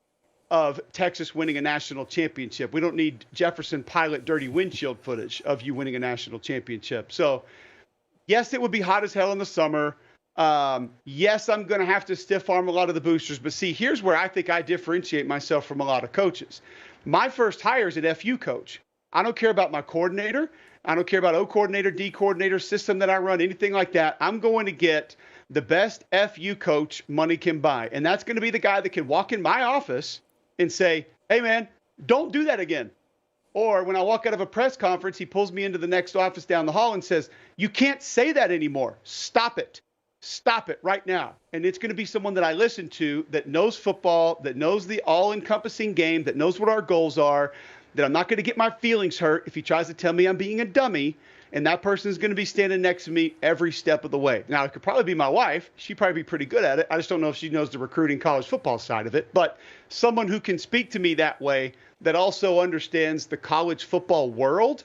of Texas winning a national championship. We don't need Jefferson Pilot dirty windshield footage of you winning a national championship. So, yes, it would be hot as hell in the summer. Yes, I'm going to have to stiff arm a lot of the boosters. But see, here's where I think I differentiate myself from a lot of coaches. My first hire is an FU coach. I don't care about my coordinator. I don't care about O coordinator, D coordinator, system that I run, anything like that. I'm going to get the best FU coach money can buy. And that's going to be the guy that can walk in my office and say, hey, man, don't do that again. Or when I walk out of a press conference, he pulls me into the next office down the hall and says, you can't say that anymore. Stop it. Stop it right now. And it's going to be someone that I listen to that knows football, that knows the all-encompassing game, that knows what our goals are, that I'm not going to get my feelings hurt if he tries to tell me I'm being a dummy. And that person is going to be standing next to me every step of the way. Now, it could probably be my wife. She'd probably be pretty good at it. I just don't know if she knows the recruiting college football side of it. But someone who can speak to me that way, that also understands the college football world.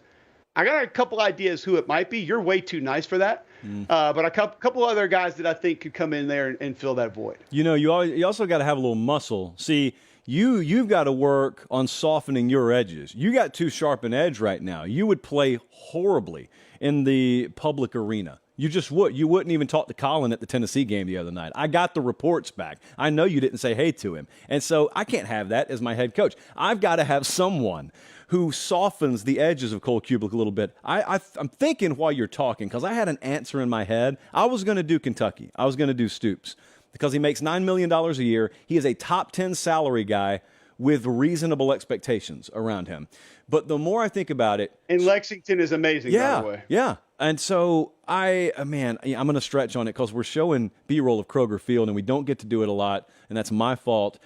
I got a couple ideas who it might be. You're way too nice for that. But a couple other guys that I think could come in there and fill that void. You know, you also got to have a little muscle. See, you've got to work on softening your edges. You got too sharp an edge right now. You would play horribly in the public arena. You just would. You wouldn't even talk to Colin at the Tennessee game the other night. I got the reports back. I know you didn't say hey to him. And so I can't have that as my head coach. I've got to have someone who softens the edges of Cole Cubelic a little bit. I'm thinking while you're talking, because I had an answer in my head. I was going to do Kentucky. I was going to do Stoops because he makes $9 million a year. He is a top 10 salary guy with reasonable expectations around him. But the more I think about it... And Lexington is amazing, by the way. Yeah. And so I'm going to stretch on it because we're showing B-roll of Kroger Field, and we don't get to do it a lot, and that's my fault.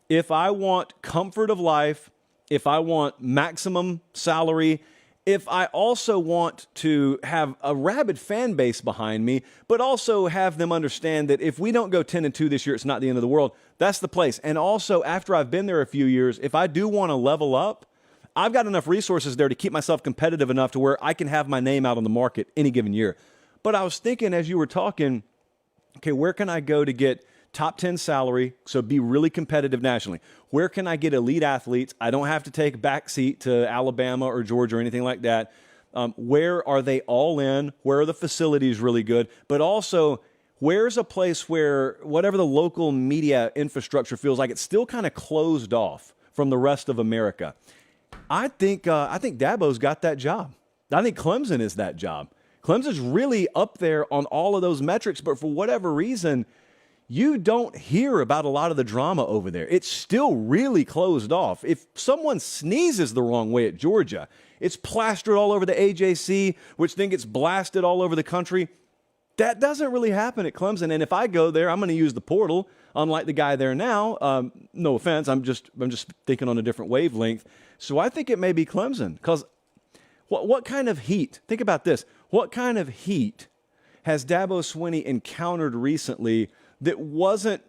If I want comfort of life, if I want maximum salary, if I also want to have a rabid fan base behind me, but also have them understand that if we don't go 10-2 this year, it's not the end of the world, that's the place. And also, after I've been there a few years, if I do want to level up, I've got enough resources there to keep myself competitive enough to where I can have my name out on the market any given year. But I was thinking as you were talking, okay, where can I go to get top 10 salary, so be really competitive nationally? Where can I get elite athletes? I don't have to take a backseat to Alabama or Georgia or anything like that. Where are they all in? Where are the facilities really good? But also, where's a place where whatever the local media infrastructure feels like it's still kind of closed off from the rest of America? I think Dabo's got that job. I think Clemson is that job. Clemson's really up there on all of those metrics, but for whatever reason, you don't hear about a lot of the drama over there. It's still really closed off. If someone sneezes the wrong way at Georgia, it's plastered all over the AJC, which then gets blasted all over the country. That doesn't really happen at Clemson. And if I go there, I'm going to use the portal, unlike the guy there now. No offense, I'm just thinking on a different wavelength. So I think it may be Clemson, because what kind of heat? Think about this. What kind of heat has Dabo Swinney encountered recently that wasn't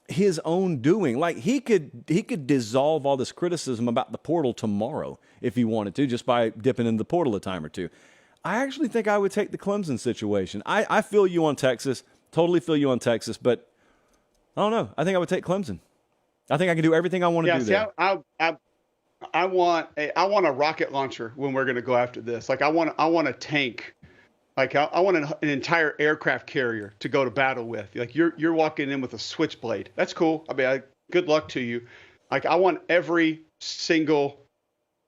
his own doing? Like, he could dissolve all this criticism about the portal tomorrow if he wanted to, just by dipping into the portal a time or two. I actually think I would take the Clemson situation. I feel you on Texas, totally feel you on Texas, but I don't know. I think I would take Clemson. I think I can do everything I want to do there. I want a rocket launcher when we're going to go after this. Like, I want a tank. Like, I want an entire aircraft carrier to go to battle with. Like, you're walking in with a switchblade. That's cool. I mean, good luck to you. Like, I want every single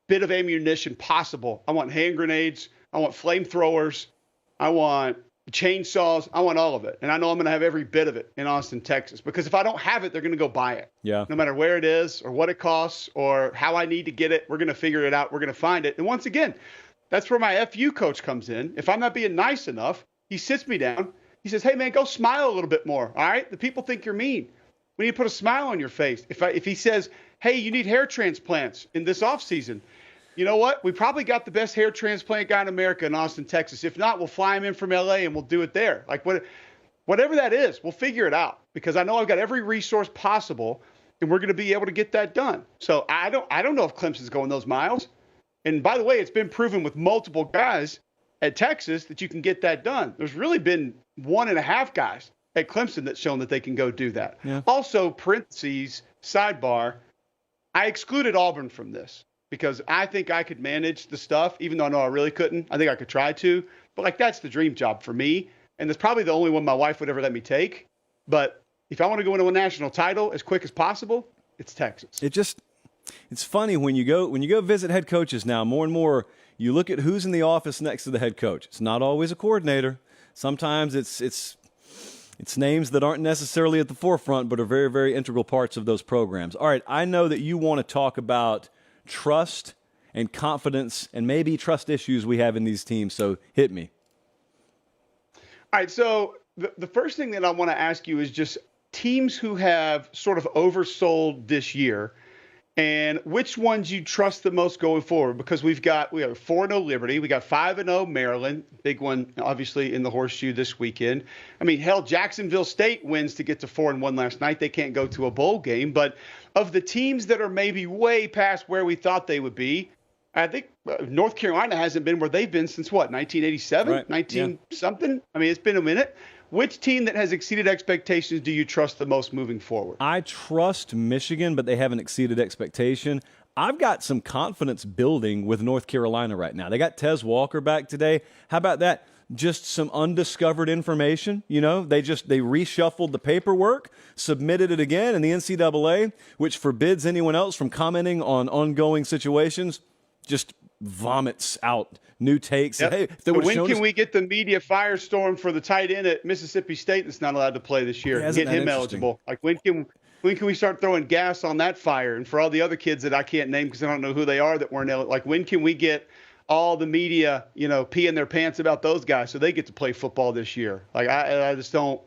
bit of ammunition possible. I want hand grenades. I want flamethrowers. I want chainsaws. I want all of it. And I know I'm going to have every bit of it in Austin, Texas, because if I don't have it, they're going to go buy it. Yeah. No matter where it is or what it costs or how I need to get it, we're going to figure it out. We're going to find it. And once again, that's where my FU coach comes in. If I'm not being nice enough, he sits me down. He says, hey, man, go smile a little bit more. All right. The people think you're mean. We need to put a smile on your face. If he says, hey, you need hair transplants in this offseason, you know what? We probably got the best hair transplant guy in America in Austin, Texas. If not, we'll fly him in from LA and we'll do it there. Like whatever that is, we'll figure it out because I know I've got every resource possible and we're going to be able to get that done. So I don't know if Clemson's going those miles. And by the way, it's been proven with multiple guys at Texas that you can get that done. There's really been 1.5 guys at Clemson that's shown that they can go do that. Yeah. Also, parentheses, sidebar, I excluded Auburn from this because I think I could manage the stuff, even though I know I really couldn't. I think I could try to. But, like, that's the dream job for me. And that's probably the only one my wife would ever let me take. But if I want to go into a national title as quick as possible, it's Texas. It's funny when you go visit head coaches now, more and more you look at who's in the office next to the head coach. It's not always a coordinator. Sometimes it's names that aren't necessarily at the forefront but are very, very integral parts of those programs. All right, I know that you want to talk about trust and confidence and maybe trust issues we have in these teams, so hit me. All right, so the first thing that I want to ask you is just teams who have sort of oversold this year and which ones you trust the most going forward, because we have 4-0 Liberty, we got 5-0 Maryland, big one obviously in the horseshoe this weekend. I mean, hell, Jacksonville State wins to get to 4-1 last night. They can't go to a bowl game, but of the teams that are maybe way past where we thought they would be, I think North Carolina hasn't been where they've been since what, 1987, right. 19 yeah. something? I mean, it's been a minute. Which team that has exceeded expectations do you trust the most moving forward? I trust Michigan, but they haven't exceeded expectation. I've got some confidence building with North Carolina right now. They got Tez Walker back today. How about that? Just some undiscovered information. You know, they reshuffled the paperwork, submitted it again, and the NCAA, which forbids anyone else from commenting on ongoing situations, just vomits out new takes. Yep. Hey, if they when can we get the media firestorm for the tight end at Mississippi State that's not allowed to play this year? Get him eligible. Like when can we start throwing gas on that fire? And for all the other kids that I can't name because I don't know who they are that weren't eligible, like when can we get all the media, peeing their pants about those guys so they get to play football this year? Like I just don't.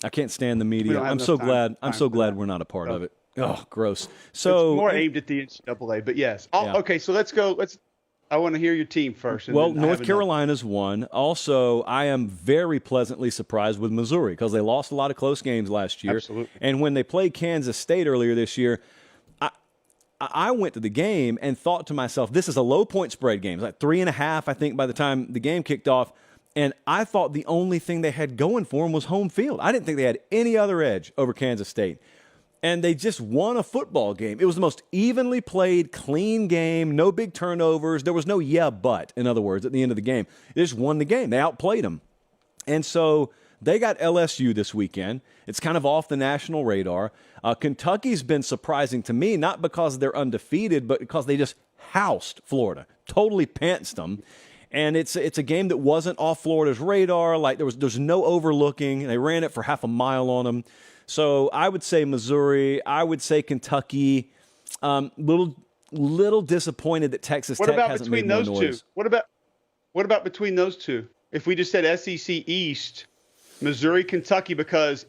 I can't stand the media. I'm so glad we're not a part of it. Oh, gross. So it's more aimed at the NCAA, but yes. Yeah. Okay, so let's go. I want to hear your team first. Well, North Carolina's won. Also, I am very pleasantly surprised with Missouri because they lost a lot of close games last year. Absolutely. And when they played Kansas State earlier this year, I went to the game and thought to myself, this is a low point spread game. It's like 3.5, I think, by the time the game kicked off. And I thought the only thing they had going for them was home field. I didn't think they had any other edge over Kansas State. And they just won a football game. It was the most evenly played, clean game, no big turnovers. There was no but, in other words, at the end of the game. They just won the game. They outplayed them. And so they got LSU this weekend. It's kind of off the national radar. Kentucky's been surprising to me, not because they're undefeated, but because they just housed Florida, totally pantsed them. And it's a game that wasn't off Florida's radar. Like there's no overlooking. They ran it for half a mile on them. So I would say Missouri. I would say Kentucky. Little disappointed that Texas Tech hasn't made more noise. What about between those two? What about between those two? If we just said SEC East, Missouri, Kentucky, because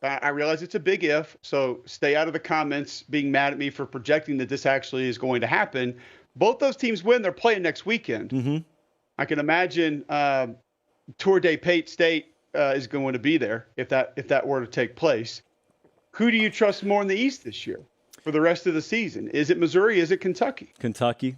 I realize it's a big if, so stay out of the comments being mad at me for projecting that this actually is going to happen. Both those teams win. They're playing next weekend. Mm-hmm. I can imagine Tour de Pate State is going to be there if that were to take place. Who do you trust more in the East this year for the rest of the season? Is it Missouri? Is it Kentucky? Kentucky.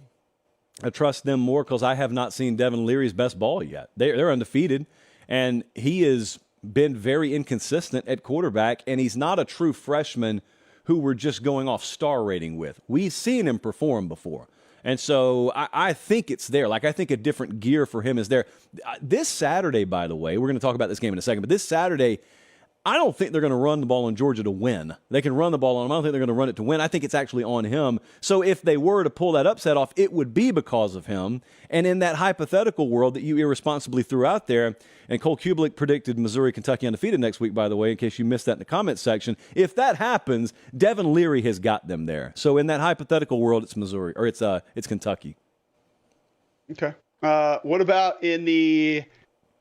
I trust them more because I have not seen Devin Leary's best ball yet. They're undefeated, and he has been very inconsistent at quarterback, and he's not a true freshman who we're just going off star rating with. We've seen him perform before. And so I think it's there. Like, I think a different gear for him is there. This Saturday, by the way, we're going to talk about this game in a second, but this Saturday, I don't think they're going to run the ball on Georgia to win. They can run the ball on him. I don't think they're going to run it to win. I think it's actually on him. So if they were to pull that upset off, it would be because of him. And in that hypothetical world that you irresponsibly threw out there, and Cole Cubelic predicted Missouri, Kentucky undefeated next week, by the way, in case you missed that in the comments section. If that happens, Devin Leary has got them there. So in that hypothetical world, it's Missouri, or it's Kentucky. Okay. What about in the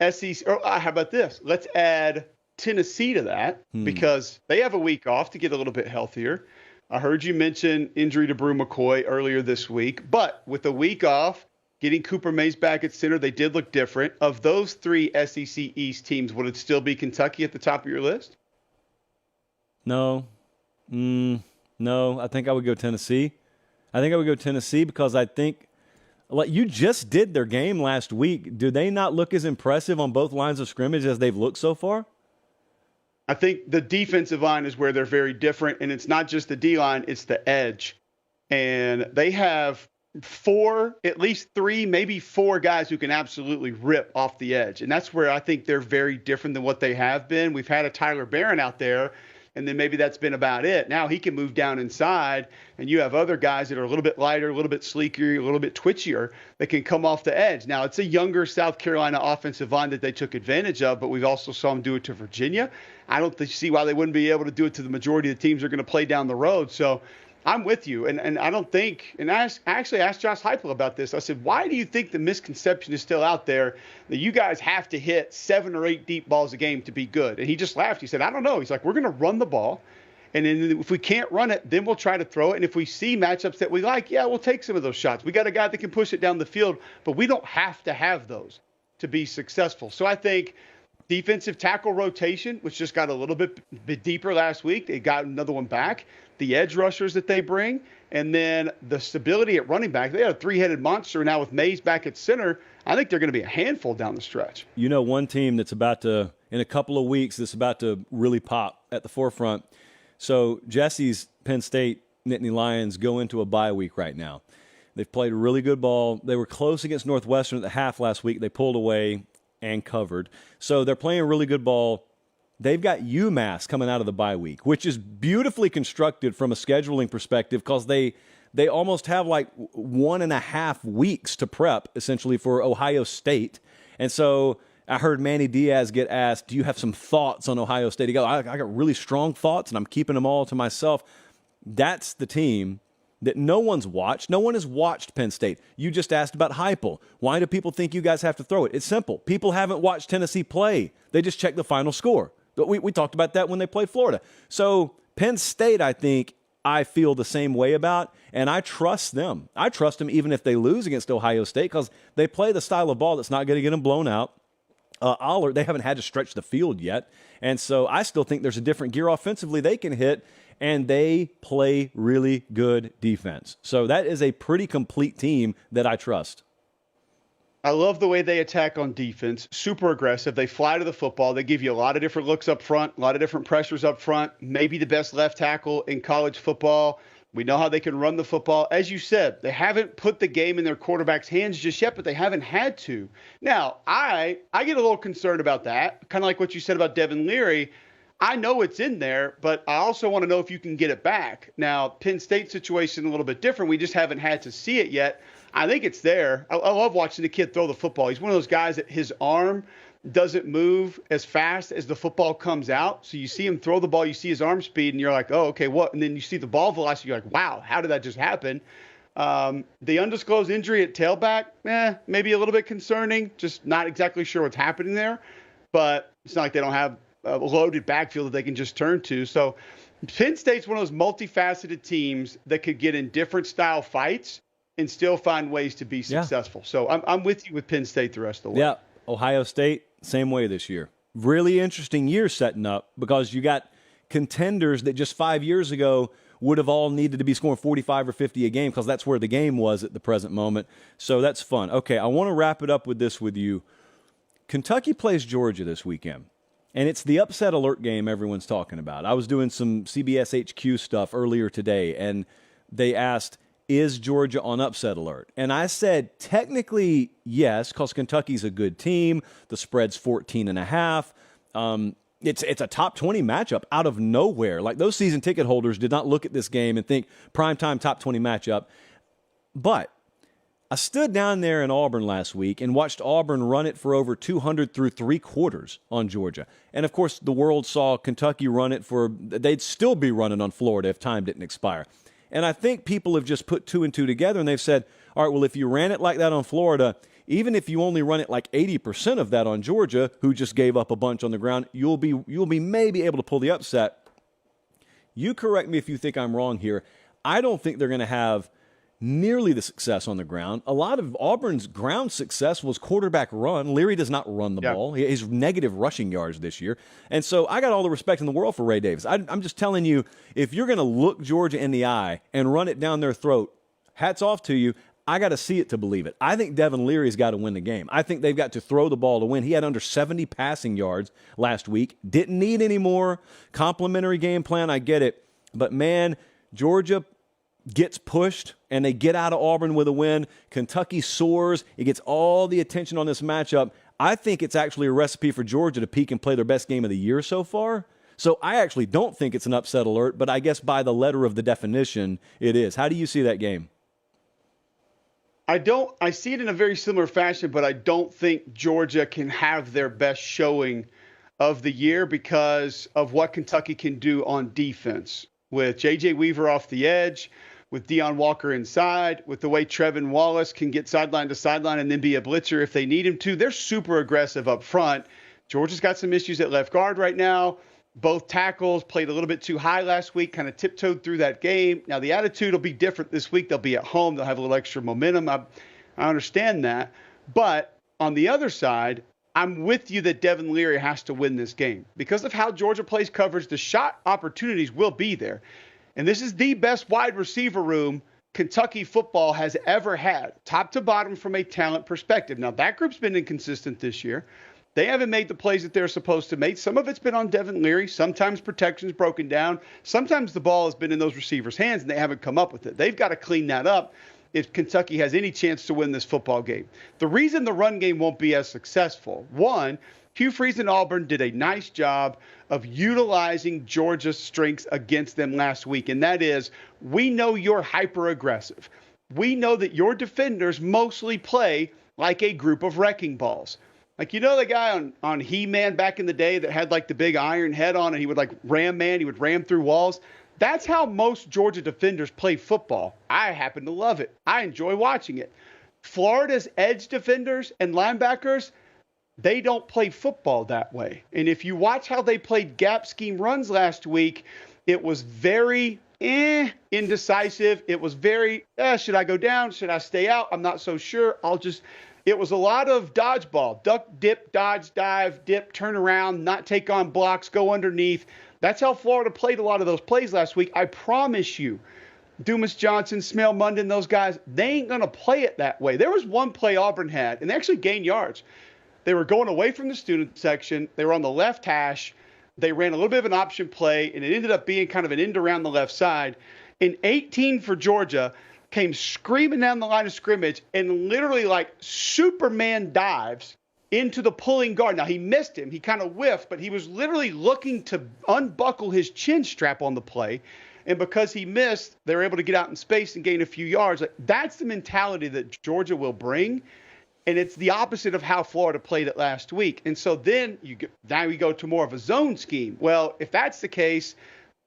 SEC? Or how about this? Let's add Tennessee to that because they have a week off to get a little bit healthier. I heard you mention injury to Brew McCoy earlier this week, but with a week off, getting Cooper Mays back at center, they did look different. Of those three SEC East teams, would it still be Kentucky at the top of your list? No. No, I think I would go Tennessee. Because I think, like, you just did their game last week. Do they not look as impressive on both lines of scrimmage as they've looked so far? I think the defensive line is where they're very different, and it's not just the D-line, it's the edge. And they have at least three, maybe four guys who can absolutely rip off the edge. And that's where I think they're very different than what they have been. We've had a Tyler Barron out there, and then maybe that's been about it. Now he can move down inside, and you have other guys that are a little bit lighter, a little bit sleeker, a little bit twitchier that can come off the edge. Now, it's a younger South Carolina offensive line that they took advantage of, but we've also saw them do it to Virginia. I don't see why they wouldn't be able to do it to the majority of the teams they're going to play down the road. So I'm with you. And I don't think – and I actually asked Josh Heupel about this. I said, why do you think the misconception is still out there that you guys have to hit 7 or 8 deep balls a game to be good? And he just laughed. He said, I don't know. He's like, we're going to run the ball. And then if we can't run it, then we'll try to throw it. And if we see matchups that we like, yeah, we'll take some of those shots. We got a guy that can push it down the field, but we don't have to have those to be successful. So I think defensive tackle rotation, which just got a little bit deeper last week. They got another one back. The edge rushers that they bring, and then the stability at running back. They had a three-headed monster now with Mays back at center. I think they're going to be a handful down the stretch. You know, one team that's about to, in a couple of weeks, that's about to really pop at the forefront. So Jesse's Penn State Nittany Lions go into a bye week right now. They've played really good ball. They were close against Northwestern at the half last week. They pulled away and covered. So they're playing really good ball. They've got UMass coming out of the bye week, which is beautifully constructed from a scheduling perspective because they almost have like 1.5 weeks to prep, essentially, for Ohio State. And so I heard Manny Diaz get asked, do you have some thoughts on Ohio State? He goes, I got really strong thoughts, and I'm keeping them all to myself. That's the team that no one's watched. No one has watched Penn State. You just asked about Heupel. Why do people think you guys have to throw it? It's simple. People haven't watched Tennessee play. They just check the final score. We talked about that when they played Florida. So Penn State, I feel the same way about, and I trust them. I trust them even if they lose against Ohio State because they play the style of ball that's not going to get them blown out. They haven't had to stretch the field yet, and so I still think there's a different gear offensively they can hit, and they play really good defense. So that is a pretty complete team that I trust. I love the way they attack on defense. Super aggressive. They fly to the football. They give you a lot of different looks up front, a lot of different pressures up front. Maybe the best left tackle in college football. We know how they can run the football. As you said, they haven't put the game in their quarterback's hands just yet, but they haven't had to. Now, I get a little concerned about that, kind of like what you said about Devin Leary. I know it's in there, but I also want to know if you can get it back. Now, Penn State situation a little bit different. We just haven't had to see it yet. I think it's there. I love watching the kid throw the football. He's one of those guys that his arm doesn't move as fast as the football comes out. So you see him throw the ball, you see his arm speed, and you're like, oh, okay, what? And then you see the ball velocity, you're like, wow, how did that just happen? The undisclosed injury at tailback, maybe a little bit concerning. Just not exactly sure what's happening there. But it's not like they don't have a loaded backfield that they can just turn to. So Penn State's one of those multifaceted teams that could get in different style fights and still find ways to be successful. So I'm with you with Penn State the rest of the way. Yeah, Ohio State, same way this year. Really interesting year setting up because you got contenders that just 5 years ago would have all needed to be scoring 45 or 50 a game because that's where the game was at the present moment. So that's fun. Okay, I want to wrap it up with this with you. Kentucky plays Georgia this weekend, and it's the upset alert game everyone's talking about. I was doing some CBS HQ stuff earlier today, and they asked, is Georgia on upset alert? And I said, technically, yes, because Kentucky's a good team. The spread's 14.5. It's a top 20 matchup out of nowhere. Like, those season ticket holders did not look at this game and think primetime top 20 matchup. But I stood down there in Auburn last week and watched Auburn run it for over 200 through three quarters on Georgia. And, of course, the world saw Kentucky run it they'd still be running on Florida if time didn't expire. And I think people have just put two and two together, and they've said, all right, well, if you ran it like that on Florida, even if you only run it like 80% of that on Georgia, who just gave up a bunch on the ground, you'll be maybe able to pull the upset. You correct me if you think I'm wrong here. I don't think they're going to have nearly the success on the ground. A lot of Auburn's ground success was quarterback run. Leary does not run the ball. He's negative rushing yards this year. And so I got all the respect in the world for Ray Davis. I'm just telling you, if you're going to look Georgia in the eye and run it down their throat, hats off to you. I got to see it to believe it. I think Devin Leary's got to win the game. I think they've got to throw the ball to win. He had under 70 passing yards last week. Didn't need any more. Complimentary game plan, I get it. But, man, Georgia gets pushed, and they get out of Auburn with a win. Kentucky soars. It gets all the attention on this matchup. I think it's actually a recipe for Georgia to peak and play their best game of the year so far. So I actually don't think it's an upset alert, but I guess by the letter of the definition, it is. How do you see that game? I see it in a very similar fashion, but I don't think Georgia can have their best showing of the year because of what Kentucky can do on defense. With J.J. Weaver off the edge, with Deion Walker inside, with the way Trevin Wallace can get sideline to sideline and then be a blitzer if they need him to. They're super aggressive up front. Georgia's got some issues at left guard right now. Both tackles played a little bit too high last week, kind of tiptoed through that game. Now, the attitude will be different this week. They'll be at home. They'll have a little extra momentum. I understand that. But on the other side, I'm with you that Devin Leary has to win this game. Because of how Georgia plays coverage, the shot opportunities will be there. And this is the best wide receiver room Kentucky football has ever had, top to bottom from a talent perspective. Now, that group's been inconsistent this year. They haven't made the plays that they're supposed to make. Some of it's been on Devin Leary. Sometimes protection's broken down. Sometimes the ball has been in those receivers' hands, and they haven't come up with it. They've got to clean that up if Kentucky has any chance to win this football game. The reason the run game won't be as successful, one, Hugh Freeze and Auburn did a nice job of utilizing Georgia's strengths against them last week, and that is, we know you're hyper-aggressive. We know that your defenders mostly play like a group of wrecking balls. Like, you know the guy on He-Man back in the day that had, like, the big iron head on and he would, like, ram man, he would ram through walls? That's how most Georgia defenders play football. I happen to love it. I enjoy watching it. Florida's edge defenders and linebackers, they don't play football that way. And if you watch how they played gap scheme runs last week, it was very indecisive. It was very, should I go down? Should I stay out? I'm not so sure. It was a lot of dodgeball, duck, dip, dodge, dive, dip, turn around, not take on blocks, go underneath. That's how Florida played a lot of those plays last week. I promise you, Dumas Johnson, Smell Munden, those guys, they ain't going to play it that way. There was one play Auburn had, and they actually gained yards. They were going away from the student section. They were on the left hash. They ran a little bit of an option play, and it ended up being kind of an end around the left side. In 18 for Georgia, came screaming down the line of scrimmage and literally like Superman dives into the pulling guard. Now, he missed him. He kind of whiffed, but he was literally looking to unbuckle his chin strap on the play. And because he missed, they were able to get out in space and gain a few yards. Like, that's the mentality that Georgia will bring. And it's the opposite of how Florida played it last week. And so then now we go to more of a zone scheme. Well, if that's the case,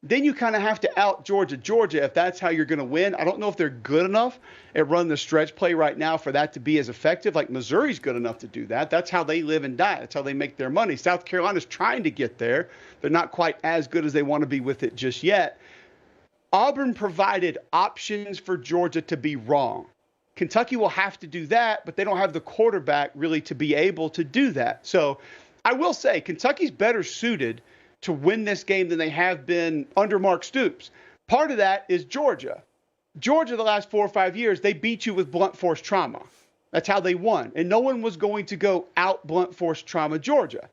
then you kind of have to out Georgia if that's how you're going to win. I don't know if they're good enough at running the stretch play right now for that to be as effective. Like, Missouri's good enough to do that. That's how they live and die. That's how they make their money. South Carolina's trying to get there. They're not quite as good as they want to be with it just yet. Auburn provided options for Georgia to be wrong. Kentucky will have to do that, but they don't have the quarterback really to be able to do that. So I will say Kentucky's better suited to win this game than they have been under Mark Stoops. Part of that is Georgia. Georgia, the last 4 or 5 years, they beat you with blunt force trauma. That's how they won. And no one was going to go out blunt force trauma Georgia,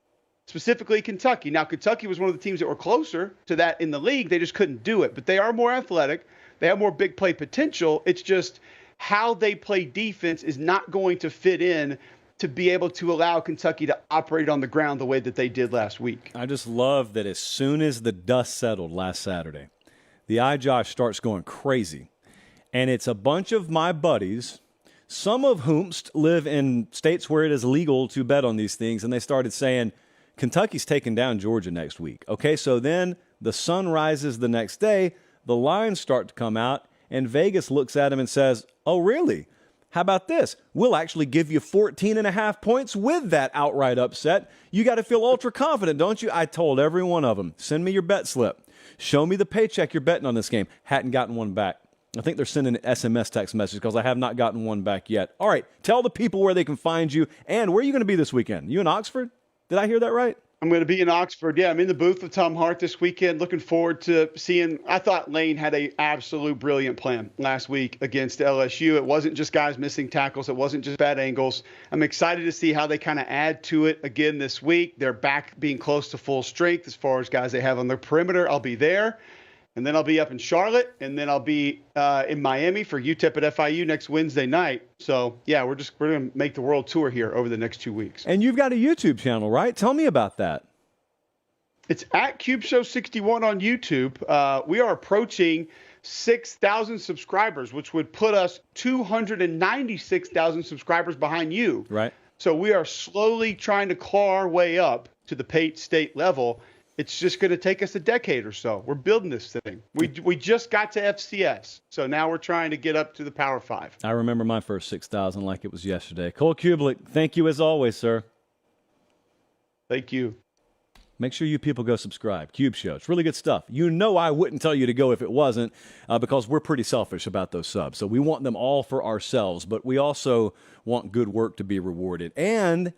specifically Kentucky. Now, Kentucky was one of the teams that were closer to that in the league. They just couldn't do it. But they are more athletic. They have more big play potential. It's just how they play defense is not going to fit in to be able to allow Kentucky to operate on the ground the way that they did last week. I just love that as soon as the dust settled last Saturday, the iJosh starts going crazy. And it's a bunch of my buddies, some of whom live in states where it is legal to bet on these things, and they started saying, Kentucky's taking down Georgia next week. Okay, so then the sun rises the next day, the lines start to come out, and Vegas looks at him and says, oh, really? How about this? We'll actually give you 14.5 points with that outright upset. You got to feel ultra confident, don't you? I told every one of them, send me your bet slip. Show me the paycheck you're betting on this game. Hadn't gotten one back. I think they're sending an SMS text message because I have not gotten one back yet. All right, tell the people where they can find you. And where are you going to be this weekend? You in Oxford? Did I hear that right? I'm going to be in Oxford. Yeah, I'm in the booth with Tom Hart this weekend. Looking forward to seeing. I thought Lane had an absolute brilliant plan last week against LSU. It wasn't just guys missing tackles. It wasn't just bad angles. I'm excited to see how they kind of add to it again this week. They're back being close to full strength as far as guys they have on their perimeter. I'll be there. And then I'll be up in Charlotte, and then I'll be in Miami for UTEP at FIU next Wednesday night. So, yeah, we're going to make the world tour here over the next 2 weeks. And you've got a YouTube channel, right? Tell me about that. It's at Cube Show 61 on YouTube. We are approaching 6,000 subscribers, which would put us 296,000 subscribers behind you. Right. So we are slowly trying to claw our way up to the Pate State level. It's just going to take us a decade or so. We're building this thing. We just got to FCS, so now we're trying to get up to the Power 5. I remember my first 6,000 like it was yesterday. Cole Cubelic, thank you as always, sir. Thank you. Make sure you people go subscribe. Cube Show. It's really good stuff. You know I wouldn't tell you to go if it wasn't because we're pretty selfish about those subs. So we want them all for ourselves, but we also want good work to be rewarded. And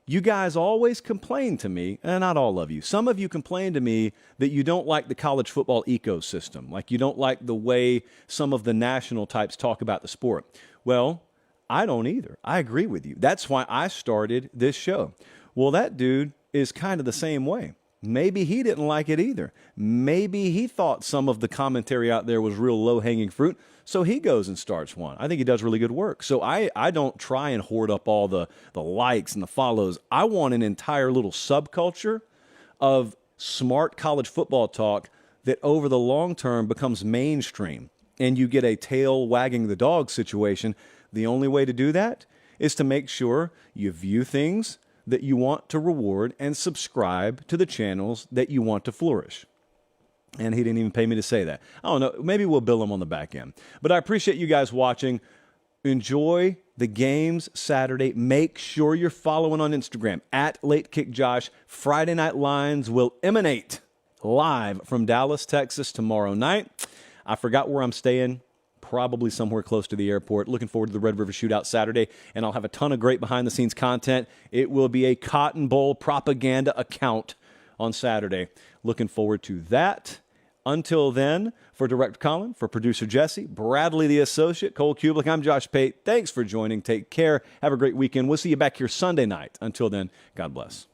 you guys always complain to me, and not all of you. Some of you complain to me that you don't like the college football ecosystem, like you don't like the way some of the national types talk about the sport. Well, I don't either. I agree with you. That's why I started this show. Well, that dude is kind of the same way. Maybe he didn't like it either. Maybe he thought some of the commentary out there was real low-hanging fruit, so he goes and starts one. I think he does really good work. So I don't try and hoard up all the likes and the follows. I want an entire little subculture of smart college football talk that over the long term becomes mainstream, and you get a tail wagging the dog situation. The only way to do that is to make sure you view things that you want to reward and subscribe to the channels that you want to flourish. And he didn't even pay me to say that. I don't know. Maybe we'll bill him on the back end. But I appreciate you guys watching. Enjoy the games Saturday. Make sure you're following on Instagram at LateKickJosh. Friday Night Lines will emanate live from Dallas, Texas tomorrow night. I forgot where I'm staying. Probably somewhere close to the airport. Looking forward to the Red River Shootout Saturday, and I'll have a ton of great behind-the-scenes content. It will be a Cotton Bowl propaganda account on Saturday. Looking forward to that. Until then, for Director Colin, for Producer Jesse, Bradley the Associate, Cole Cubelic, I'm Josh Pate. Thanks for joining. Take care. Have a great weekend. We'll see you back here Sunday night. Until then, God bless.